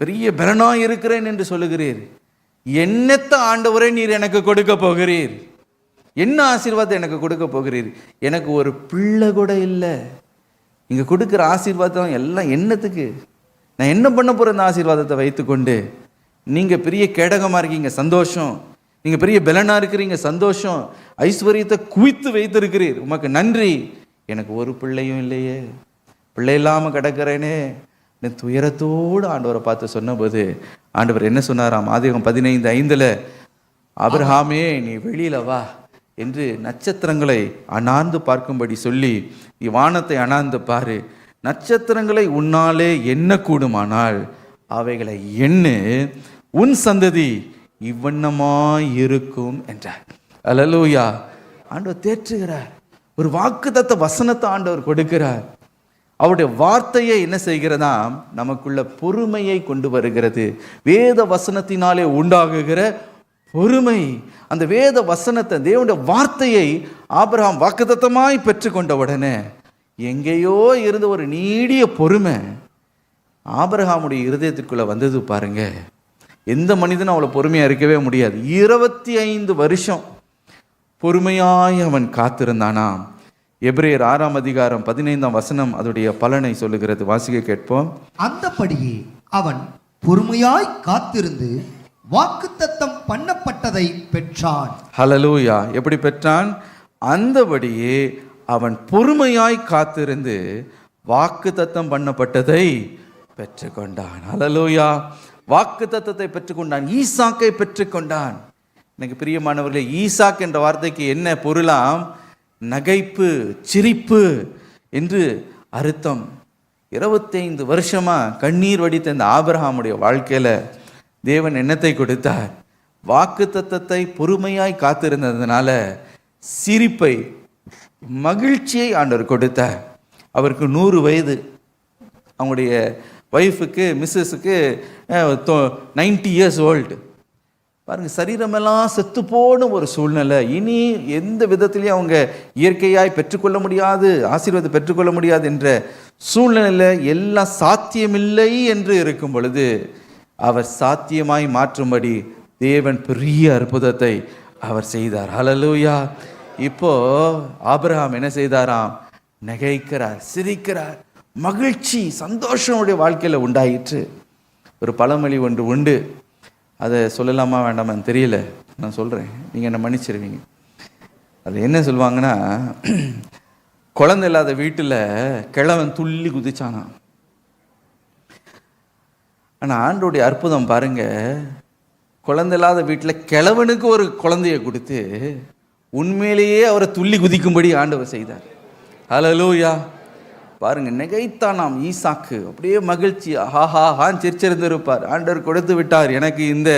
பெரிய பலனா இருக்கிறேன் என்று சொல்லுகிறீர், என்னத்த ஆண்டவரே நீர் எனக்கு கொடுக்க போகிறீர், என்ன ஆசீர்வாதம் எனக்கு கொடுக்க போகிறீர்? எனக்கு ஒரு பிள்ளை கூட இல்லை. இங்கே கொடுக்குற ஆசீர்வாதம் எல்லாம் என்னத்துக்கு? நான் என்ன பண்ண போகிறேன் இந்த ஆசீர்வாதத்தை வைத்துக்கொண்டு? நீங்கள் பெரிய கேடகமாக இருக்கீங்க, சந்தோஷம். நீங்கள் பெரிய பலனாக இருக்கிறீங்க, சந்தோஷம். ஐஸ்வர்யத்தை குவித்து வைத்திருக்கிறீர், உமக்கு நன்றி. எனக்கு ஒரு பிள்ளையும் இல்லையே, பிள்ளை இல்லாமல் கிடக்கிறேனே. துயரத்தோடு ஆண்டவரை பார்த்து சொன்னபோது ஆண்டவர் என்ன சொன்னாராம்? ஆதியாகமம் 15:5 ஆபிரகாமே, நீ வெளியில வா என்று நட்சத்திரங்களை அண்ணாந்து பார்க்கும்படி சொல்லி, நீ வானத்தை அண்ணாந்து பாரு, நட்சத்திரங்களை உன்னாலே எண்ண கூடுமானால் அவைகளை எண்ணு, உன் சந்ததி இவ்வண்ணமாய் இருக்கும் என்றார். அல்லேலூயா. ஆண்டவர் தேற்றுகிறார். ஒரு வாக்குத்தத்த வசனத்தை ஆண்டவர் கொடுக்கிறார். அவருடைய வார்த்தையை என்ன செய்கிறதா? நமக்குள்ள பொறுமையை கொண்டு வருகிறது. வேத வசனத்தினாலே உண்டாகுகிற பொறுமை. அந்த வேத வசனத்தை, தேவனுடைய வார்த்தையை ஆபிரகாம் வாக்குத்தத்தமாய் பெற்றுக்கொண்ட உடனே எங்கேயோ இருந்த ஒரு நீடிய பொறுமை ஆபிரகாமுடைய இருதயத்திற்குள்ள வந்தது பாருங்க. எந்த மனிதனும் அவ்வளோ பொறுமையாக இருக்கவே முடியாது. 25 வருஷம் பொறுமையாய் அவன் காத்திருந்தானாம். எபிரேயர் 6ஆம் அதிகாரம் 15ஆம் வசனம் அதோடைய பலனை சொல்லுகிறது. வாசிக்க கேட்போம். அந்தபடியே அவன் பொறுமையாய் காத்திருந்து வாக்குத்தத்தம் பண்ணப்பட்டதை பெற்றான். ஹல்லேலூயா. எப்படி பெற்றான்? அந்தபடியே அவன் பொறுமையாய் காத்திருந்து வாக்குத்தத்தம் பண்ணப்பட்டதை பெற்றுக்கொண்டான். ஹல்லேலூயா. வாக்குத்தத்தத்தை பெற்றுக்கொண்டான், ஈசாக்கை பெற்றுக்கொண்டான். எனக்கு பிரியமானவர்களே, ஈசாக் என்ற வார்த்தைக்கு என்ன பொருளாம்? நகைப்பு, சிரிப்பு என்று அர்த்தம். 25 வருஷமா கண்ணீர் வடித்த இந்த ஆபிரகாமுடைய வாழ்க்கையில தேவன் என்னத்தை கொடுத்தார்? வாக்குத்தத்தத்தை பொறுமையாய் காத்திருந்ததுனால சிரிப்பை, மகிழ்ச்சியை ஆண்டவர் கொடுத்தார். அவருக்கு 100 வயது. அவங்களுடைய ஒய்ஃபுக்கு, மிஸ்ஸஸுக்கு 90 இயர்ஸ் ஓல்டு. பாருங்க, சரீரமெல்லாம் செத்து போன ஒரு சூழ்நிலை. இனி எந்த விதத்திலையும் அவங்க இயற்கையாய் பெற்றுக்கொள்ள முடியாது, ஆசீர்வாதத்தை பெற்றுக்கொள்ள முடியாது என்ற சூழ்நிலையில் எல்லாம் சாத்தியமில்லை என்று இருக்கும் பொழுது அவர் சாத்தியமாய் மாற்றும்படி தேவன் பெரிய அற்புதத்தை அவர் செய்தார். ஹல்லேலூயா. இப்போ ஆபிரகாம் என்ன செய்தாராம்? நகைக்கிறார், சிரிக்கிறார், மகிழ்ச்சி, சந்தோஷம் உடைய வாழ்க்கையில் உண்டாயிற்று. ஒரு பழமொழி ஒன்று உண்டு, அதை சொல்லலாமா வேண்டாமான்னு தெரியல, நான் சொல்கிறேன், நீங்கள் என்ன மன்னிச்சிருவீங்க. அது என்ன சொல்லுவாங்கன்னா, குழந்தை இல்லாத வீட்டில் கிழவன் துள்ளி குதிச்சானா. ஆனால் ஆண்டோடைய அற்புதம் பாருங்க, குழந்தை இல்லாத வீட்டில் கிழவனுக்கு ஒரு குழந்தைய கொடுத்து உண்மையிலேயே அவரை துள்ளி குதிக்கும்படி ஆண்டவர் செய்தார். ஹல்லேலூயா. பாருங்க, நகைத்தானாம் ஈசாக்கு. அப்படியே மகிழ்ச்சி, ஹான் சிரிச்சிருந்திருப்பார். ஆண்டவர் கொடுத்து விட்டார் எனக்கு இந்த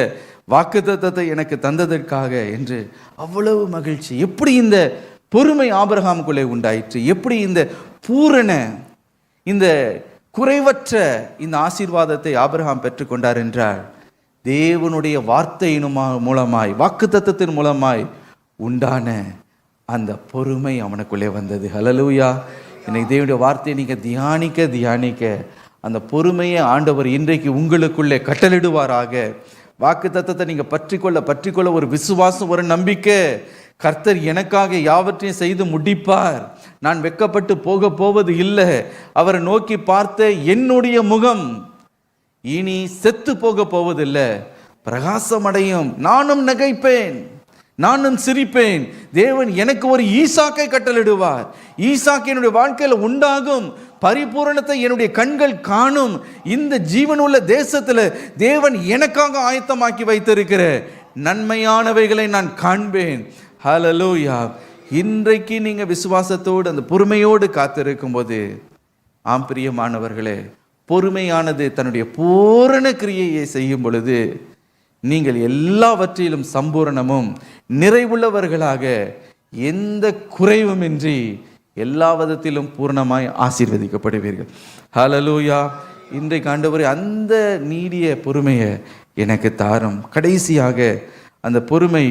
வாக்குத்தத்தத்தை எனக்கு தந்ததற்காக என்று அவ்வளவு மகிழ்ச்சி. எப்படி இந்த பொறுமை ஆபிரகாமுக்குள்ளே உண்டாயிற்று? எப்படி இந்த பூரண, இந்த குறைவற்ற இந்த ஆசீர்வாதத்தை ஆபிரகாம் பெற்றுக்கொண்டார் என்றால் தேவனுடைய வார்த்தையின் மூலமாய், வாக்குத்தத்தத்தின் மூலமாய் உண்டான அந்த பொறுமை அவனுக்குள்ளே வந்தது. ஹல்லேலூயா. இன்னைக்கு தேவனுடைய வார்த்தையை நீங்கள் தியானிக்க அந்த பொறுமையை ஆண்டவர் இன்றைக்கு உங்களுக்குள்ளே கட்டளிடுவாராக. வாக்குத்தத்தத்தை நீங்கள் பற்றிக்கொள்ள ஒரு விசுவாசம், ஒரு நம்பிக்கை கர்த்தர் எனக்காக யாவற்றையும் செய்து முடிப்பார், நான் வெட்கப்பட்டு போக போவது இல்லை. அவரை நோக்கி பார்த்த என்னுடைய முகம் இனி செத்து போக போவதில்லை, பிரகாசமடையும். நானும் நகைப்பேன், நானும் சிரிப்பேன். தேவன் எனக்கு ஒரு ஈசாக்கை கட்டளிடுவார். ஈசாக்கு என்னுடைய வாழ்க்கையில் உண்டாகும், பரிபூரணத்தை என்னுடைய கண்கள் காணும். இந்த ஜீவனுள்ள தேசத்தில் தேவன் எனக்காக ஆயத்தமாக்கி வைத்திருக்கிற நன்மையானவைகளை நான் காண்பேன். ஹல்லேலூயா. இன்றைக்கு நீங்க விசுவாசத்தோடு அந்த பொறுமையோடு காத்திருக்கும் போது, ஆம் பிரியமானவர்களே, பொறுமையானது தன்னுடைய பூரண கிரியையை செய்யும் பொழுது நீங்கள் எல்லாவற்றிலும் சம்பூரணமும் நிறைவுள்ளவர்களாக, எந்த குறைவுமின்றி எல்லா விதத்திலும் பூர்ணமாய் ஆசீர்வதிக்கப்படுவீர்கள். ஹல்லேலூயா. இன்றைக்கு ஆண்டவரே, அந்த நீடிய பொறுமையை எனக்கு தாரும். கடைசியாக அந்த பொறுமை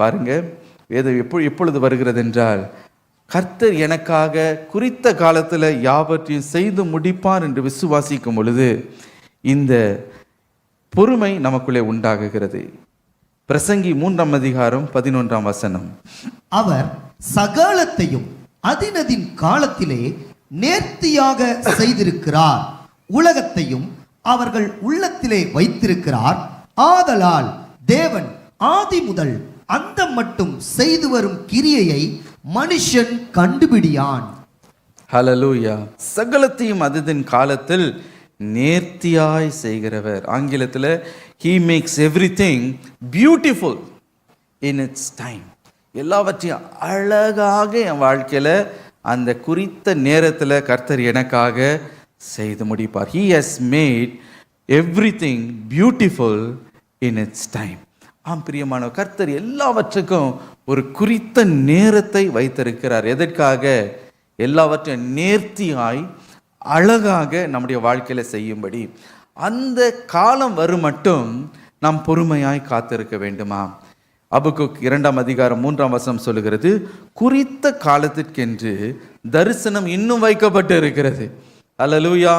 பாருங்க, வேதம் எப்பொழுது வருகிறது என்றால், கர்த்தர் எனக்காக குறித்த காலத்தில் யாவற்றையும் செய்து முடிப்பார் என்று விசுவாசிக்கும் பொழுது இந்த பொறுமை நமக்குள்ளே உண்டாகுகிறது. பிரசங்கி 3:11 அவர் சகலத்தையும் அதினதின் காலத்திலே நேர்த்தியாக செய்திருக்கிறார், உலகத்தையும் அவர்கள் உள்ளத்திலே வைத்திருக்கிறார். ஆதலால் தேவன் ஆதி முதல் அந்த மட்டும் செய்து வரும் கிரியையை மனுஷன் கண்டுபிடியான். ஹல்லேலூயா. சகலத்தையும் அதன் காலத்தில் நேர்த்தியாய் செய்கிறவர். ஆங்கிலத்தில் he makes everything beautiful in its time. எல்லாவற்றையும் அழகாக என் வாழ்க்கையில் அந்த குறித்த நேரத்தில் கர்த்தர் எனக்காக செய்து முடிப்பார். he has made everything beautiful in its time. ஆம் பிரியமான கர்த்தர் எல்லாவற்றுக்கும் ஒரு குறித்த நேரத்தை வைத்திருக்கிறார். எதற்காக? எல்லாவற்றையும் நேர்த்தியாய் அழகாக நம்முடைய வாழ்க்கையில செய்யும்படி. அந்த காலம் வரும் மட்டும் நாம் பொறுமையாய் காத்திருக்க வேண்டுமா? அபக்குக் 2:3 சொல்லுகிறது, குறித்த காலத்திற்கென்று தரிசனம் இன்னும் வைக்கப்பட்டு இருக்கிறது. அல்லேலூயா.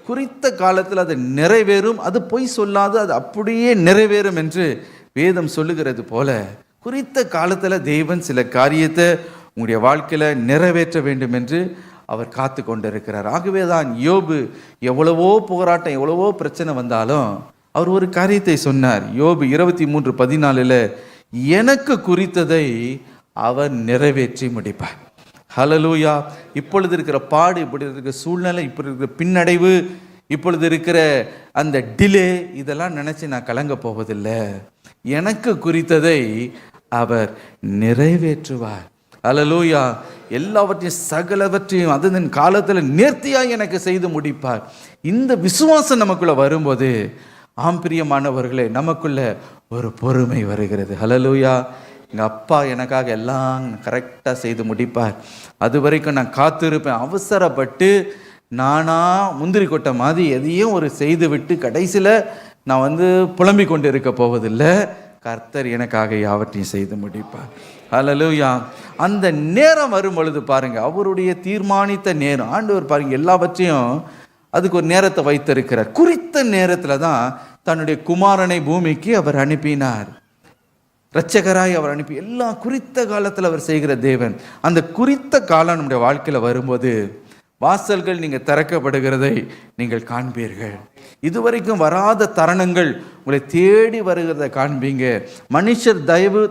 குறித்த காலத்தில் அது நிறைவேறும், அது பொய் சொல்லாது, அது அப்படியே நிறைவேறும் என்று வேதம் சொல்லுகிறது போல, குறித்த காலத்தில் தேவன் சில காரியத்தை உங்களுடைய வாழ்க்கையில் நிறைவேற்ற வேண்டும் என்று அவர் காத்து கொண்டிருக்கிறார். ஆகவே தான் யோபு எவ்வளவோ போராட்டம், எவ்வளவோ பிரச்சனை வந்தாலும் அவர் ஒரு காரியத்தை சொன்னார். யோபு 23:14 எனக்கு குறித்ததை அவர் நிறைவேற்றி முடிப்பார். ஹல்லேலூயா. இப்பொழுது இருக்கிற பாடு, இப்படி இருக்கிற சூழ்நிலை, இப்படி இருக்கிற பின்னடைவு, இப்பொழுது இருக்கிற அந்த டிலே, இதெல்லாம் நினைச்சு நான் கலங்க போவதில்லை. எனக்கு குறித்ததை அவர் நிறைவேற்றுவார். ஹல்லேலூயா. எல்லாவற்றையும் சகலவற்றையும் அதன் காலத்தில் நேர்த்தியாக எனக்கு செய்து முடிப்பார். இந்த விசுவாசம் நமக்குள்ள வரும்போது, ஆம் பிரியமானவர்களே, நமக்குள்ள ஒரு பொறுமை வருகிறது. ஹல்லேலூயா. எங்கள் அப்பா எனக்காக எல்லாம் கரெக்டாக செய்து முடிப்பார், அது வரைக்கும் நான் காத்திருப்பேன். அவசரப்பட்டு நானா முந்திரி கொட்டை மாதிரி எதையும் ஒரு செய்து விட்டு கடைசியில் நான் புலம்பிக் கொண்டு இருக்க போவதில்லை. கர்த்தர் எனக்காக யாவற்றையும் செய்து முடிப்பார். ஹல்லேலூயா. அந்த நேரம் வரும் பொழுது பாருங்க, அவருடைய தீர்மானித்த நேரம். ஆண்டவர் பாருங்க எல்லாவற்றையும் அதுக்கு ஒரு நேரத்தை வைத்திருக்கிறார். குறித்த நேரத்தில் தான் தன்னுடைய குமாரனை பூமிக்கு அவர் அனுப்பினார். இரட்சகராய் அவர் அனுப்பி எல்லாம் குறித்த காலத்தில் அவர் செய்கிற தேவன். அந்த குறித்த காலம் நம்முடைய வாழ்க்கையில் வரும்போது வாசல்கள் நீங்கள் திறக்கப்படுகிறதை நீங்கள் காண்பீர்கள். இதுவரைக்கும் வராத தருணங்கள் உங்களை தேடி வருகிறத காண்பீங்க. மனுஷர் தயவு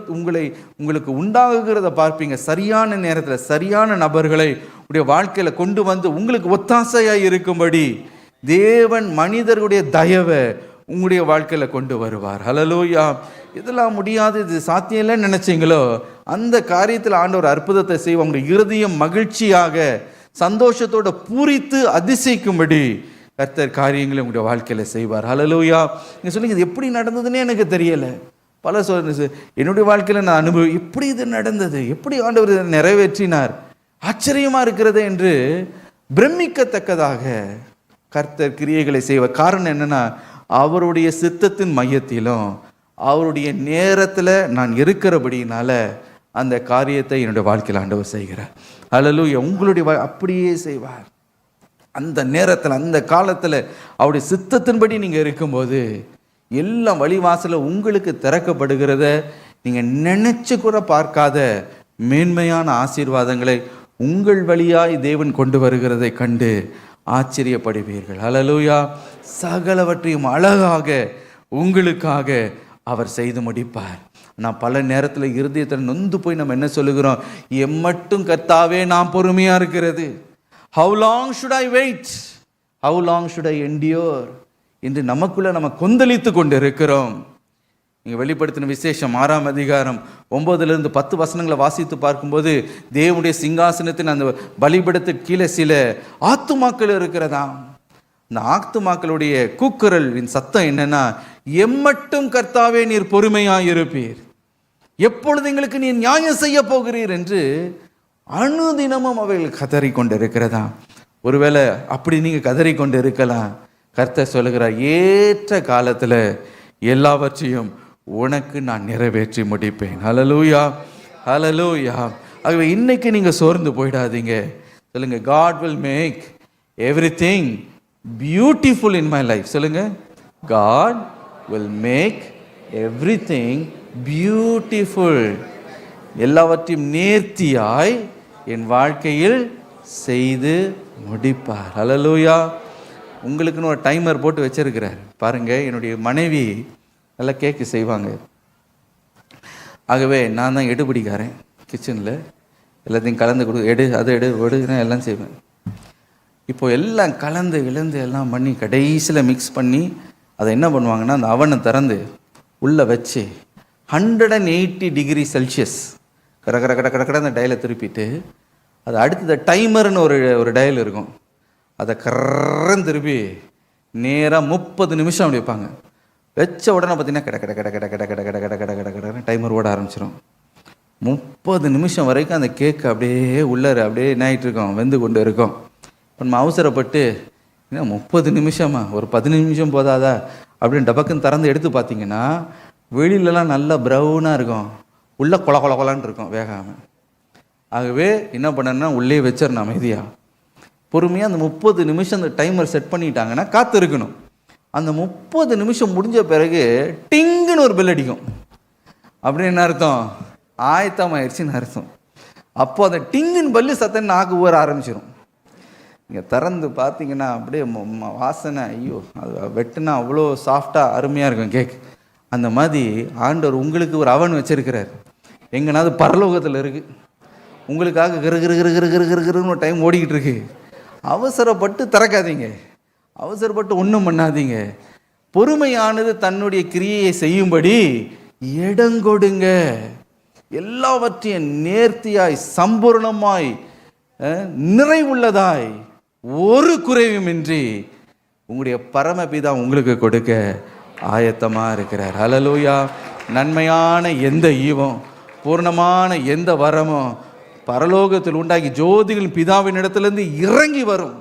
உங்களுக்கு உண்டாகுகிறத பார்ப்பீங்க. சரியான நேரத்தில் சரியான நபர்களை உடைய வாழ்க்கையில் கொண்டு வந்து உங்களுக்கு ஒத்தாசையாக இருக்கும்படி தேவன் மனிதர்களுடைய தயவை உங்களுடைய வாழ்க்கையில் கொண்டு வருவார். ஹல்லேலூயா. இதெல்லாம் முடியாது, இது சாத்தியம் இல்லைன்னு நினைச்சீங்களோ, அந்த காரியத்தில் ஆண்டவர் அற்புதத்தை செய்வோம். உங்களுடைய இருதயம் மகிழ்ச்சியாக சந்தோஷத்தோட பூரித்து அதிசயிக்கும்படி கர்த்தர் காரியங்களை உங்களுடைய வாழ்க்கையில் செய்வார். ஹல்லேலூயா. நீங்கள் சொல்லுங்க, இது எப்படி நடந்ததுன்னே எனக்கு தெரியலை. பல என்னுடைய வாழ்க்கையில் நான் எப்படி இது நடந்தது, எப்படி ஆண்டவர் இதை நிறைவேற்றினார், ஆச்சரியமாக இருக்கிறது என்று பிரமிக்கத்தக்கதாக கர்த்தர் கிரியைகளை செய்வார். காரணம் என்னன்னா, அவருடைய சித்தத்தின் மையத்திலும் அவருடைய நேரத்தில் நான் இருக்கிறபடினால அந்த காரியத்தை என்னுடைய வாழ்க்கையில் ஆண்டவர் செய்கிறார். ஹல்லேலூயா. உங்களுடைய அப்படியே செய்வார். அந்த நேரத்தில் அந்த காலத்தில் அவருடைய சித்தத்தின்படி நீங்கள் இருக்கும்போது எல்லாம் வழிவாசல உங்களுக்கு திறக்கப்படுகிறத நீங்கள் நினைச்சு கூட பார்க்காத மேன்மையான ஆசீர்வாதங்களை உங்கள் வழியாய் தேவன் கொண்டு வருகிறதை கண்டு ஆச்சரியப்படுவீர்கள். ஹல்லேலூயா. சகலவற்றையும் அழகாக உங்களுக்காக அவர் செய்து முடிப்பார். நான் பல நேரத்தில் இருதயத்தில் நொந்து போய் நம்ம என்ன சொல்லுகிறோம், எம்மட்டும் கர்த்தாவே நான் பொறுமையாக இருக்கிறது. How long should I wait, how long should I endure என்று நமக்குள்ள நம்ம கொந்தளித்து கொண்டு இருக்கிறோம். நீங்கள் வெளிப்படுத்தின விசேஷம் 6ஆம் அதிகாரம் 9 10 வசனங்களை வாசித்து பார்க்கும்போது தேவனுடைய சிங்காசனத்தின் அந்த பலிபீடத்திற்கு கீழே சில ஆத்துமாக்கள் இருக்கிறதா. இந்த ஆத்துமாக்களுடைய கூக்குரலின் சத்தம் என்னன்னா, எம்மட்டும் கர்த்தாவே நீர் பொறுமையாக இருப்பீர், எப்பொழுது எங்களுக்கு நீர் நியாயம் செய்ய போகிறீர் என்று அனுதினமும் அவைகள் கதறி கொண்டு இருக்கிறதா. ஒருவேளை அப்படி நீங்கள் கதறி கொண்டு இருக்கலாம். கர்த்தர் சொல்லுகிறார், ஏற்ற காலத்தில் எல்லாவற்றையும் உனக்கு நான் நிறைவேற்றி முடிப்பேன். ஹல்லேலூயா, ஹல்லேலூயா. ஆகவே இன்னைக்கு நீங்கள் சோர்ந்து போயிடாதீங்க. சொல்லுங்க, God will make everything beautiful in my life. சொல்லுங்க, God will make everything beautiful. எல்லாவற்றையும் நேர்த்தியாய் என் வாழ்க்கையில் செய்து முடிப்பார். ஹல்லேலூயா. உங்களுக்குன்னு ஒரு டைமர் போட்டு வச்சிருக்கிறார் பாருங்க. என்னுடைய மனைவி நல்லா கேக்கு செய்வாங்க. ஆகவே நான் தான் எடுபிடிக்காரன். கிச்சனில் எல்லாத்தையும் கலந்து எடு அதை எடுனா எல்லாம் செய்வேன். இப்போ எல்லாம் கலந்து இழந்து எல்லாம் பண்ணி கடைசியில் மிக்ஸ் பண்ணி அதை என்ன பண்ணுவாங்கன்னா, அந்த அவனை திறந்து உள்ளே வச்சு 180 டிகிரி செல்சியஸ் கட அந்த டயலை திருப்பிட்டு, அது அடுத்தது டைமர்னு ஒரு டயல் இருக்கும், அதை கரன்னு திருப்பி நேராக 30 நிமிஷம் அப்படி வைப்பாங்க. வச்ச உடனே பார்த்தீங்கன்னா கட கட கட கட கட கட கட கட கட கட கட டைமர் ஓட ஆரம்பிச்சிடும். 30 நிமிஷம் வரைக்கும் அந்த கேக்கு அப்படியே உள்ளார அப்படியே என்ன ஆகிட்டு இருக்கோம், வெந்து கொண்டு இருக்கோம். இப்போ நம்ம அவசரப்பட்டு ஏன்னா 30 நிமிஷமா, ஒரு 15 நிமிஷம் போதாதா அப்படின்னு டபக்குன்னு திறந்து எடுத்து பார்த்தீங்கன்னா வெளியிலலாம் நல்லா ப்ரௌனாக இருக்கும், உள்ளே கொல கொல கொலான்னு இருக்கும் வேகாமல். ஆகவே என்ன பண்ணேன்னா உள்ளே வச்சிடணும் அமைதியாக பொறுமையாக. அந்த 30 நிமிஷம் அந்த டைமர் செட் பண்ணிட்டாங்கன்னா காத்து இருக்கணும். அந்த 30 நிமிஷம் முடிஞ்ச பிறகு டிங்குன்னு ஒரு பெல் அடிக்கும். அப்படின்னு என்ன அர்த்தம், ஆயத்தமாயிருச்சுன்னு அர்த்தம். அப்போ அந்த டிங்குன்னு பல்லு சத்தம் நாக்கு ஊற ஆரம்பிச்சிடும். நீங்கள் திறந்து பார்த்தீங்கன்னா அப்படியே வாசனை, ஐயோ அது வெட்டுனா அவ்வளோ சாஃப்டாக அருமையாக இருக்கும் கேக். அந்த மாதிரி ஆண்டவர் உங்களுக்கு ஒரு அவன் வச்சிருக்கிறார். எங்கனாவது பரலோகத்தில் இருக்குது, உங்களுக்காக கிரு கிரு கிரு கிரு கிரு கிரு கிருன்னு ஒரு டைம் ஓடிக்கிட்டு இருக்கு. அவசரப்பட்டு திறக்காதீங்க, அவசரப்பட்டு ஒன்றும் பண்ணாதீங்க. பொறுமையானது தன்னுடைய கிரியையை செய்யும்படி இடங்கொடுங்க. எல்லாவற்றையும் நேர்த்தியாய் சம்பூர்ணமாய் நிறைவுள்ளதாய் ஒரு குறைவுமின்றி உங்களுடைய பரமபிதா உங்களுக்கு கொடுக்க ஆயத்தமாக இருக்கிறார். ஹல்லேலூயா. நன்மையான எந்த ஈவம், பூர்ணமான எந்த வரமும் பரலோகத்தில் உண்டாகி ஜோதிகளின் பிதாவின் இடத்துலேருந்து இறங்கி வரும்.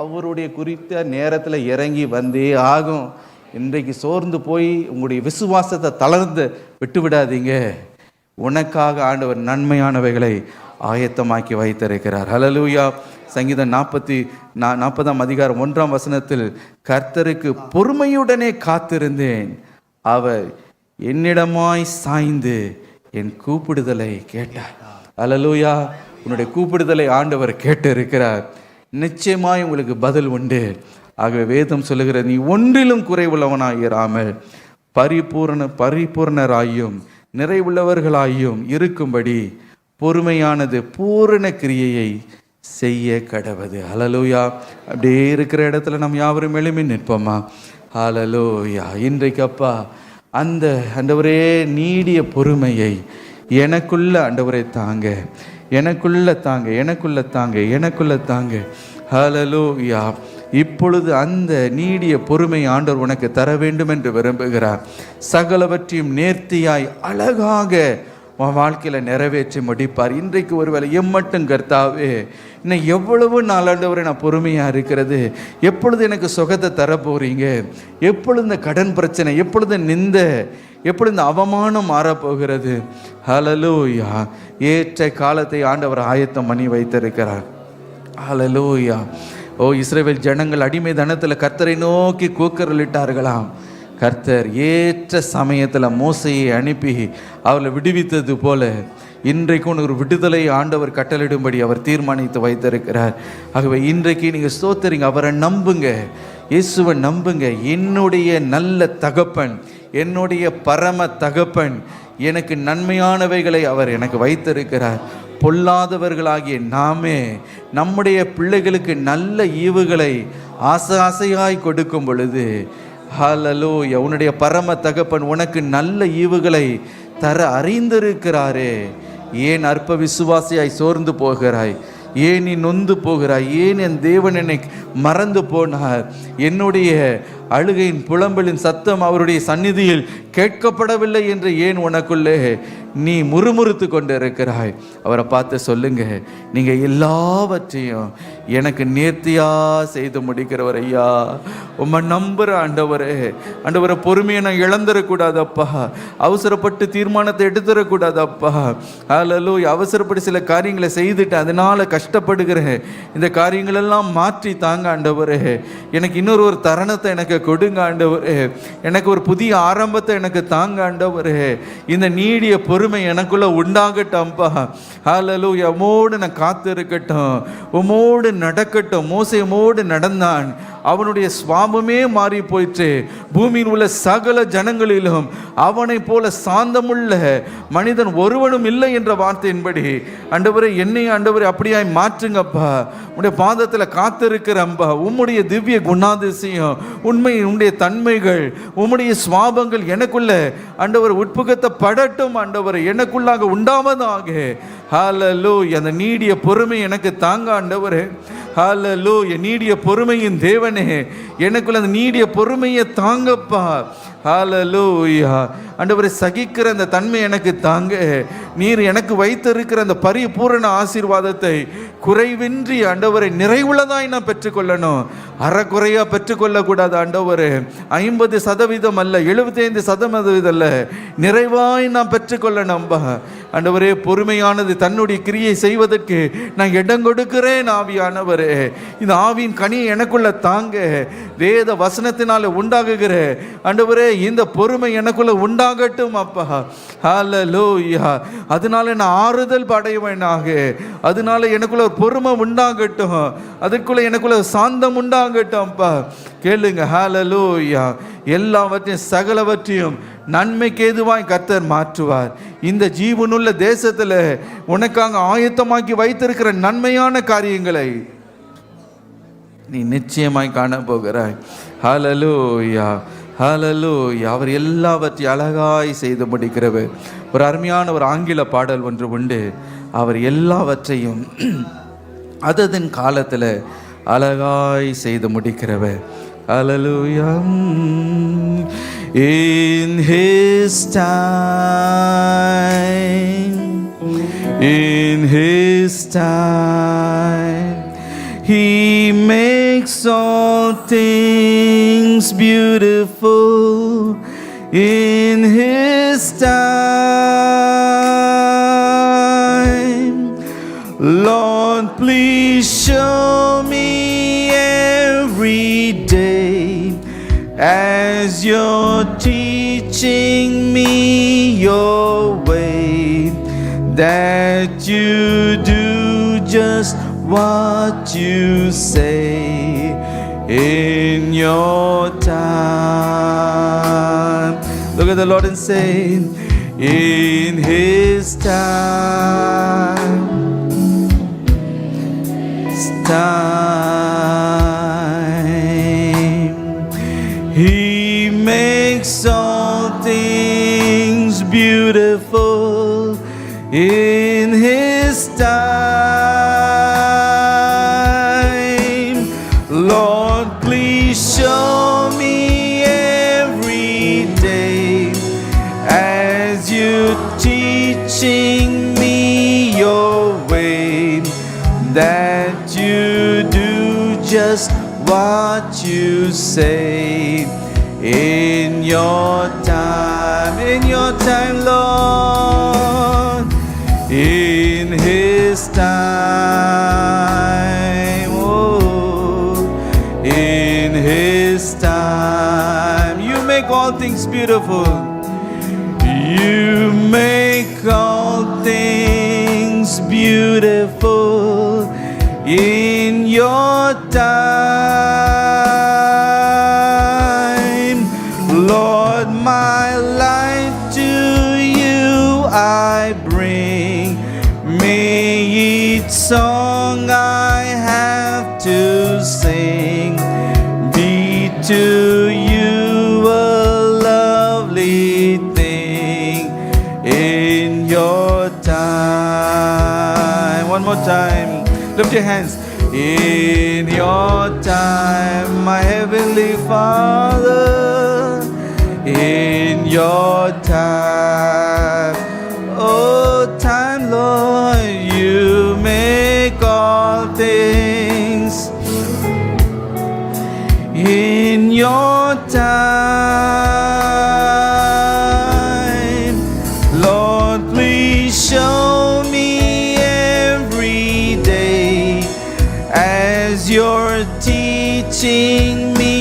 அவருடைய குறித்த நேரத்தில் இறங்கி வந்தே ஆகும். இன்றைக்கு சோர்ந்து போய் உங்களுடைய விசுவாசத்தை தளர்ந்து விட்டு விடாதீங்க. உனக்காக ஆண்டவர் நன்மையானவைகளை ஆயத்தமாக்கி வைத்திருக்கிறார். ஹல்லேலூயா. சங்கீதம் 40ஆம் அதிகாரம் 1ஆம் வசனத்தில், கர்த்தருக்கு பொறுமையுடனே காத்திருந்தேன், அவர் என்னிடமாய் சாய்ந்து என் கூப்பிடுதலை கேட்டார். ஹல்லேலூயா. உன்னுடைய கூப்பிடுதலை ஆண்டவர் கேட்டு இருக்கிறார். நிச்சயமாய் உங்களுக்கு பதில் உண்டு. ஆகவே வேதம் சொல்லுகிற, நீ ஒன்றிலும் குறைவுள்ளவனாயிராமல் பரிபூர்ணராயும் நிறைவுள்ளவர்களாயும் இருக்கும்படி பொறுமையானது பூரண கிரியையை செய்ய கடவது. ஹல்லேலூயா. அப்படியே இருக்கிற இடத்துல நம்ம யாவரும் எழுப்பி நிற்போமா? ஹல்லேலூயா. இன்றைக்கு அப்பா அந்த ஆண்டவரே நீடிய பொறுமையை எனக்குள்ள ஆண்டவரே தாங்க, எனக்குள்ள தாங்க, எனக்குள்ள தாங்க, எனக்குள்ள தாங்க. ஹல்லேலூயா. இப்பொழுது அந்த நீடிய பொறுமை ஆண்டவர் உனக்கு தர வேண்டும் என்று விரும்புகிறார். சகலவற்றையும் நேர்த்தியாய் அழகாக உன் வாழ்க்கையில் நிறைவேற்றி முடிப்பார். இன்றைக்கு ஒருவேளை எம்மட்டும் கர்த்தாவே, இன்னும் எவ்வளவு நாளாண்டவரை நான் பொறுமையாக இருக்கிறது, எப்பொழுது எனக்கு சுகத்தை தரப்போறீங்க, எப்பொழுது இந்த கடன் பிரச்சனை, எப்பொழுது எப்பொழுது இந்த அவமானம் மாறப்போகிறது. ஹல்லேலூயா. ஏற்ற காலத்தை ஆண்டவர் ஆயத்தம் பண்ணி வைத்திருக்கிறார். ஹல்லேலூயா. ஓ இஸ்ரவேல் ஜனங்கள் அடிமை தனத்தில் கர்த்தரை நோக்கி கூக்குரலிட்டார்களாம். கர்த்தர் ஏற்ற சமயத்தில் மோசையை அனுப்பி அவளை விடுவித்தது போல இன்றைக்கு ஒரு விடுதலை ஆண்டவர் கட்டளிடும்படி அவர் தீர்மானித்து வைத்திருக்கிறார். ஆகவே இன்றைக்கு நீங்கள் ஸ்தோத்திரிங்க, அவரை நம்புங்க, இயேசுவை நம்புங்க. என்னுடைய நல்ல தகப்பன், என்னுடைய பரம தகப்பன், எனக்கு நன்மையானவைகளை அவர் எனக்கு வைத்திருக்கிறார். பொல்லாதவர்களாகிய நாமே நம்முடைய பிள்ளைகளுக்கு நல்ல ஈவுகளை ஆசையாய் கொடுக்கும் பொழுது, ஹல்லேலூயா, உன்னுடைய பரம தகப்பன் உனக்கு நல்ல ஈவுகளை தர அறிந்திருக்கிறாரே. ஏன் அற்ப விசுவாசியாய் சோர்ந்து போகிறாய்? ஏன் நீ நொந்து போகிறாய்? ஏன் என் தேவன் என்னை மறந்து போனார்? என்னுடைய அழுகையின் புலம்பலின் சத்தம் அவருடைய சந்நிதியில் கேட்கப்படவில்லை என்று ஏன் உனக்குள்ளே நீ முறுமுறுத்து கொண்டு இருக்கிறாய்? அவரை பார்த்து சொல்லுங்க, நீங்க எல்லாவற்றையும் எனக்கு நேர்த்தியா செய்து முடிக்கிறவர் ஐயா. உம்மை நம்புற ஆண்டவரே. ஆண்டவரை, பொறுமையை நான் இழந்துடக்கூடாதப்பா, அவசரப்பட்டு தீர்மானத்தை எடுத்துடக்கூடாதப்பா. ஹல்லேலூயா. அவசரப்பட்டு சில காரியங்களை செய்துட்டு அதனால கஷ்டப்படுகிறேன். இந்த காரியங்களெல்லாம் மாற்றி தாங்க ஆண்டவரே. எனக்கு இன்னொரு தருணத்தை எனக்கு கொடுங்க ஆண்டவரே. எனக்கு ஒரு புதிய ஆரம்பத்தை எனக்கு தாங்க ஆண்டவரே. இந்த நீடிய பொறுமை எனக்குள்ள உண்டாகட்டம்பா. ஹல்லேலூயா. உம்மோடு நான் காத்து இருக்கட்டும், உம்மோடு நடக்கட்டும். மோசே உம்மோடு நடந்தான், அவனுடைய சுவாபமே மாறி போயிற்று. பூமியில் உள்ள சகல ஜனங்களிலும் அவனை போல சாந்தமுள்ள மனிதன் ஒருவனும் இல்லை என்ற வார்த்தையின்படி ஆண்டவரே, என்னை ஆண்டவரே அப்படியாய் மாற்றுங்கப்பா. உடைய பாதத்தில் காத்திருக்கிறம்பா. உம்முடைய திவ்ய குணாதிசயம், உண்மை, உன்னுடைய தன்மைகள், உம்முடைய சுவாபங்கள் எனக்குள்ள ஆண்டவர் உட்புகத்தை படட்டும் ஆண்டவர், எனக்குள்ளாக உண்டாவதாக. ஹல்லேலூயா. அந்த நீடிய பொறுமை எனக்கு தாங்க ஆண்டவரே. ஹல்லேலூயா. நீடிய பொறுமையின் தேவனே, எனக்குள்ள அந்த நீடிய பொறுமையை தாங்கப்பா. ஹல்லேலூயா. ஆண்டவரை, சகிக்கிற அந்த தன்மை எனக்கு தாங்க. நீர் எனக்கு வைத்திருக்கிற அந்த பரிபூரண ஆசீர்வாதத்தை குறைவின்றி ஆண்டவரை நிறைவுள்ளதாய் நான் பெற்றுக்கொள்ளணும். அறக்குறையா பெற்றுக்கொள்ளக்கூடாது ஆண்டவரே. 50% அல்ல, 75% அல்ல, நிறைவாய் நான் பெற்றுக்கொள்ளணும்பா. ஆண்டவரே, பொறுமையானது தன்னுடைய கிரியை செய்வதற்கு நான் இடம் கொடுக்கிறேன் ஆவியானவரே. இந்த ஆவியின் கனி எனக்குள்ள தாங்க. வேத வசனத்தினால உண்டாகுகிற ஆண்டவரே இந்த பொறுமை எனக்குள்ள உண்டாகட்டும் அப்பா. ஹல்லேலூயா. அதனால நான் ஆறுதல் படையவனாக, அதனால எனக்குள்ள ஒரு பொறுமை உண்டாகட்டும், அதற்குள்ள எனக்குள்ள சாந்தம் உண்டாகட்டும் அப்பா. கேளுங்க. ஹல்லேலூயா. எல்லாவற்றையும் சகலவற்றையும் நன்மைக்கு ஏதுவாய் கர்த்தர் மாற்றுவார். இந்த ஜீவனுள்ள தேசத்துல உனக்காக ஆயத்தமாக்கி வைத்திருக்கிற நன்மையான காரியங்களை நீ நிச்சயமாய் காண போகிறாய். ஹல்லேலூயா, ஹல்லேலூயா. அவர் எல்லாவற்றையும் அழகாய் செய்து முடிக்கிறவர். ஒரு அருமையான ஒரு ஆங்கில பாடல் ஒன்று உண்டு. அவர் எல்லாவற்றையும் அதன் காலத்தில் அழகாய் செய்து முடிக்கிறவர். Hallelujah. In His time, in His time, He makes all things beautiful. In His time, Lord, please show me every day as you're teaching me your way, that you do just what you say in your time. Look at the Lord and say, in His time. He makes all things beautiful in His time. Lord, please show me every day as you teaching me your way, that you do just what you say in your time, Lord, in His time, oh, in His time. You make all things beautiful. You make all things beautiful in your time. Lord, my life to you I bring. May each song I have to sing be to you a lovely thing in your time. One more time. Lift your hands. In your time, my heavenly Father, in your time, oh time, Lord, you make all things in your time. Lord, please show me every day as you're teaching me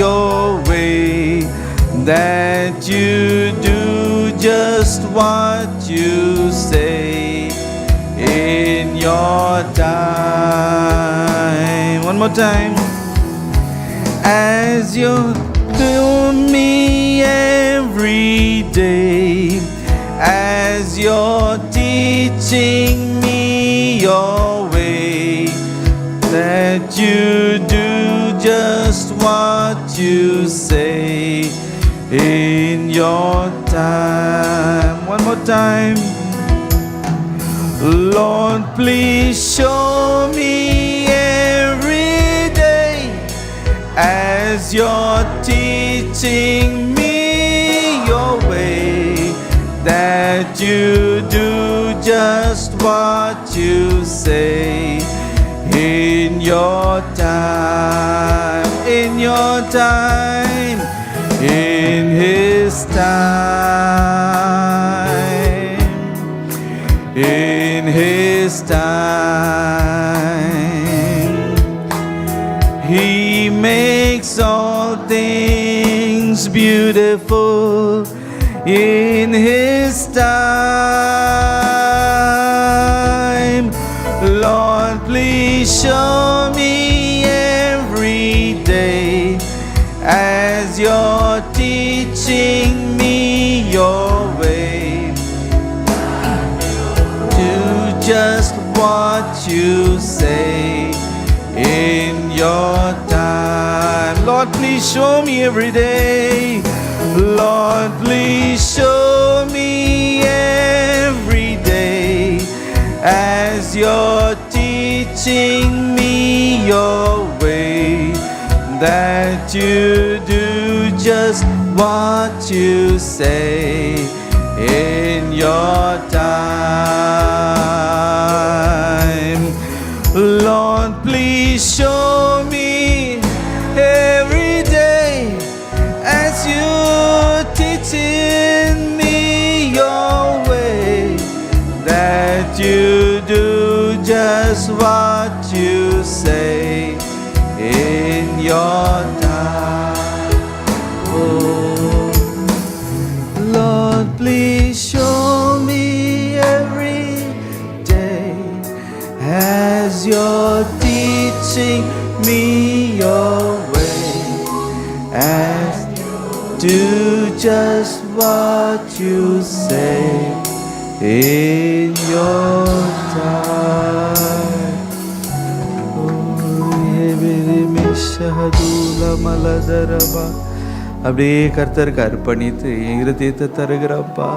your way, that you do just what you say in your time. One more time. As you do me every day, as you're teaching me your way, that you do just what you say in your time. One more time. Lord, please show me every day as you're teaching me your way, that you do just what you say in your time, in your time, in His time, in His time. He makes all things beautiful in His time. Lord, please show me every day as you're teaching me your way, do just what you say in your time. Lord, please show me every day. Lord, please show me every day as you're teaching me your way, that you do just what you say in your time. Lord, please show me every day as you're teaching me your way, that you do just what you say in your time. Oh, Lord, please show me every day as you're teaching me your way, as do just what you say in your time. அப்படியே கர்த்தருக்கு அர்ப்பணித்து என் இருதயத்தை தருகிறாப்பா,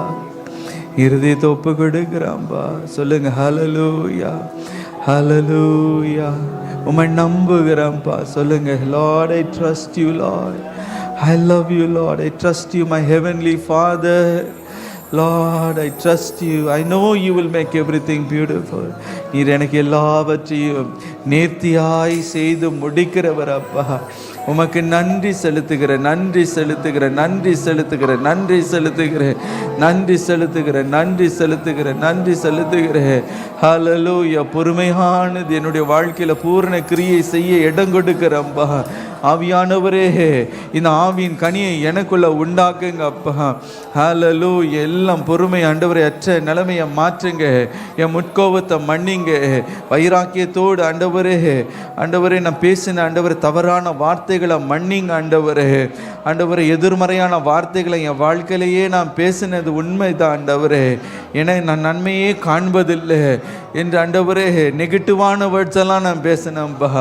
இருதயத்தை ஒப்பு கொடுக்கிறான்பா. சொல்லுங்க ஹல்லேலூயா, ஹல்லேலூயா. உம்மை நம்புகிறேன்ப்பா. சொல்லுங்க, Lord, I trust you, Lord. I love you, Lord. I trust you, my heavenly Father. Lord, I trust you. I know you will make everything beautiful. நீர் எனக்கு எல்லாவற்றையும் நேர்த்தியாய் செய்து முடிக்கிறவர் அப்பா. உமக்கு நன்றி செலுத்துகிறேன், நன்றி செலுத்துகிறேன், நன்றி செலுத்துகிறேன், நன்றி செலுத்துகிறேன், நன்றி செலுத்துகிறேன், நன்றி செலுத்துகிறேன், நன்றி செலுத்துகிறேன். ஹல்லேலூயா. பொறுமையானது என்னுடைய வாழ்க்கையில் பூரண கிரியை செய்ய இடம் கொடுக்கிறப்பா. ஆவியானவரே இந்த ஆவியின் கனியை எனக்குள்ள உண்டாக்குங்க அப்பா. ஹல்லேலூயா. எல்லாம் பொறுமை ஆண்டவரே அற்ற நிலைமையை மாற்றுங்க. என் முட்கோபத்தை மன்னிங்க. வைராக்கியத்தோடு ஆண்டவரே நான் பேசின ஆண்டவரே தவறான வார்த்தைகளை மன்னிங்க ஆண்டவரே. எதிர்மறையான வார்த்தைகளை என் வாழ்க்கையிலேயே நான் பேசினது உண்மைதான் ஆண்டவரே. ஏன்னா நான் நன்மையே காண்பதில்லை என்று ஆண்டவரே நெகட்டிவான வேர்ட்ஸ் எல்லாம் நான் பேசினேன்ப்பா.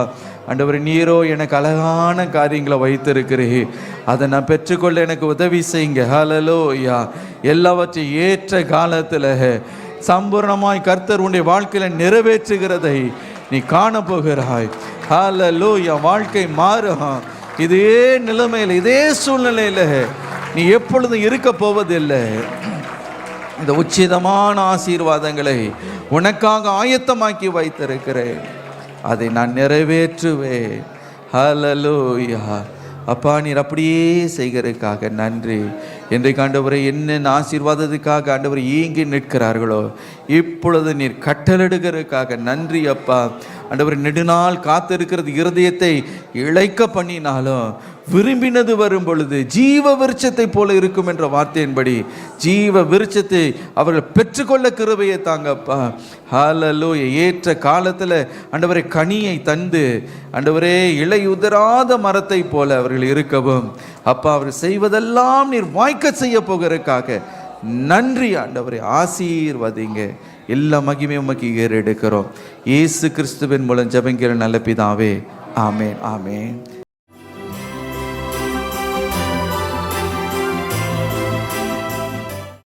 ஆண்டவரே நீரோ எனக்கு அழகான காரியங்களை வைத்திருக்கிறீர். அதை நான் பெற்றுக்கொள்ள எனக்கு உதவி செய்யுங்க. ஹல்லேலூயா. எல்லாவற்றையும் ஏற்ற காலத்தில் சம்பூர்ணமாய் கர்த்தர் உன்னுடைய வாழ்க்கையில நிறைவேற்றுகிறதை நீ காண போகிறாய். ஹல்லேலூயா. வாழ்க்கை மாறும். இதே நிலைமையில் இதே சூழ்நிலையில் நீ எப்பொழுதும் இருக்க போவதில்லை. இந்த உச்சிதமான ஆசீர்வாதங்களை உனக்காக ஆயத்தமாக்கி வைத்திருக்கிறேன். அதை நான் நிறைவேற்றுவேன். ஹல்லேலூயா. அப்பா நீர் அப்படியே செய்கிறதுக்காக நன்றி. இன்றைக்கு ஆண்டவரை என்னென்ன ஆசீர்வாதத்துக்காக ஆண்டவரை ஏங்கி நிற்கிறார்களோ இப்பொழுது நீர் கட்டளையிடுகிறதுக்காக நன்றி அப்பா. ஆண்டவரை நெடுநாள் காத்திருக்கிறது இருதயத்தை இழைக்க பண்ணினாலும் விரும்பினது வரும் பொழுது ஜீவ விருட்சத்தை போல இருக்கும் என்ற வார்த்தையின்படி ஜீவ விருட்சத்தை அவர்கள் பெற்றுக்கொள்ள கிருபையை தாங்கப்பா. ஹல்லேலூயா. ஏற்ற காலத்தில் ஆண்டவரை கனியை தந்து ஆண்டவரே இலை உதிராத மரத்தை போல அவர்கள் இருக்கவும் அப்பா அவர் செய்வதெல்லாம் நீர் வாய்க்க செய்ய போகிறதுக்காக நன்றி ஆண்டவரை. ஆசீர்வதிங்க. எல்லா மகிமையும் உமக்கு ஏறெடுக்கிறோம். இயேசு கிறிஸ்துவின் மூலம் ஜெபங்கிற நல்ல பிதாவே. ஆமேன். ஆமேன்.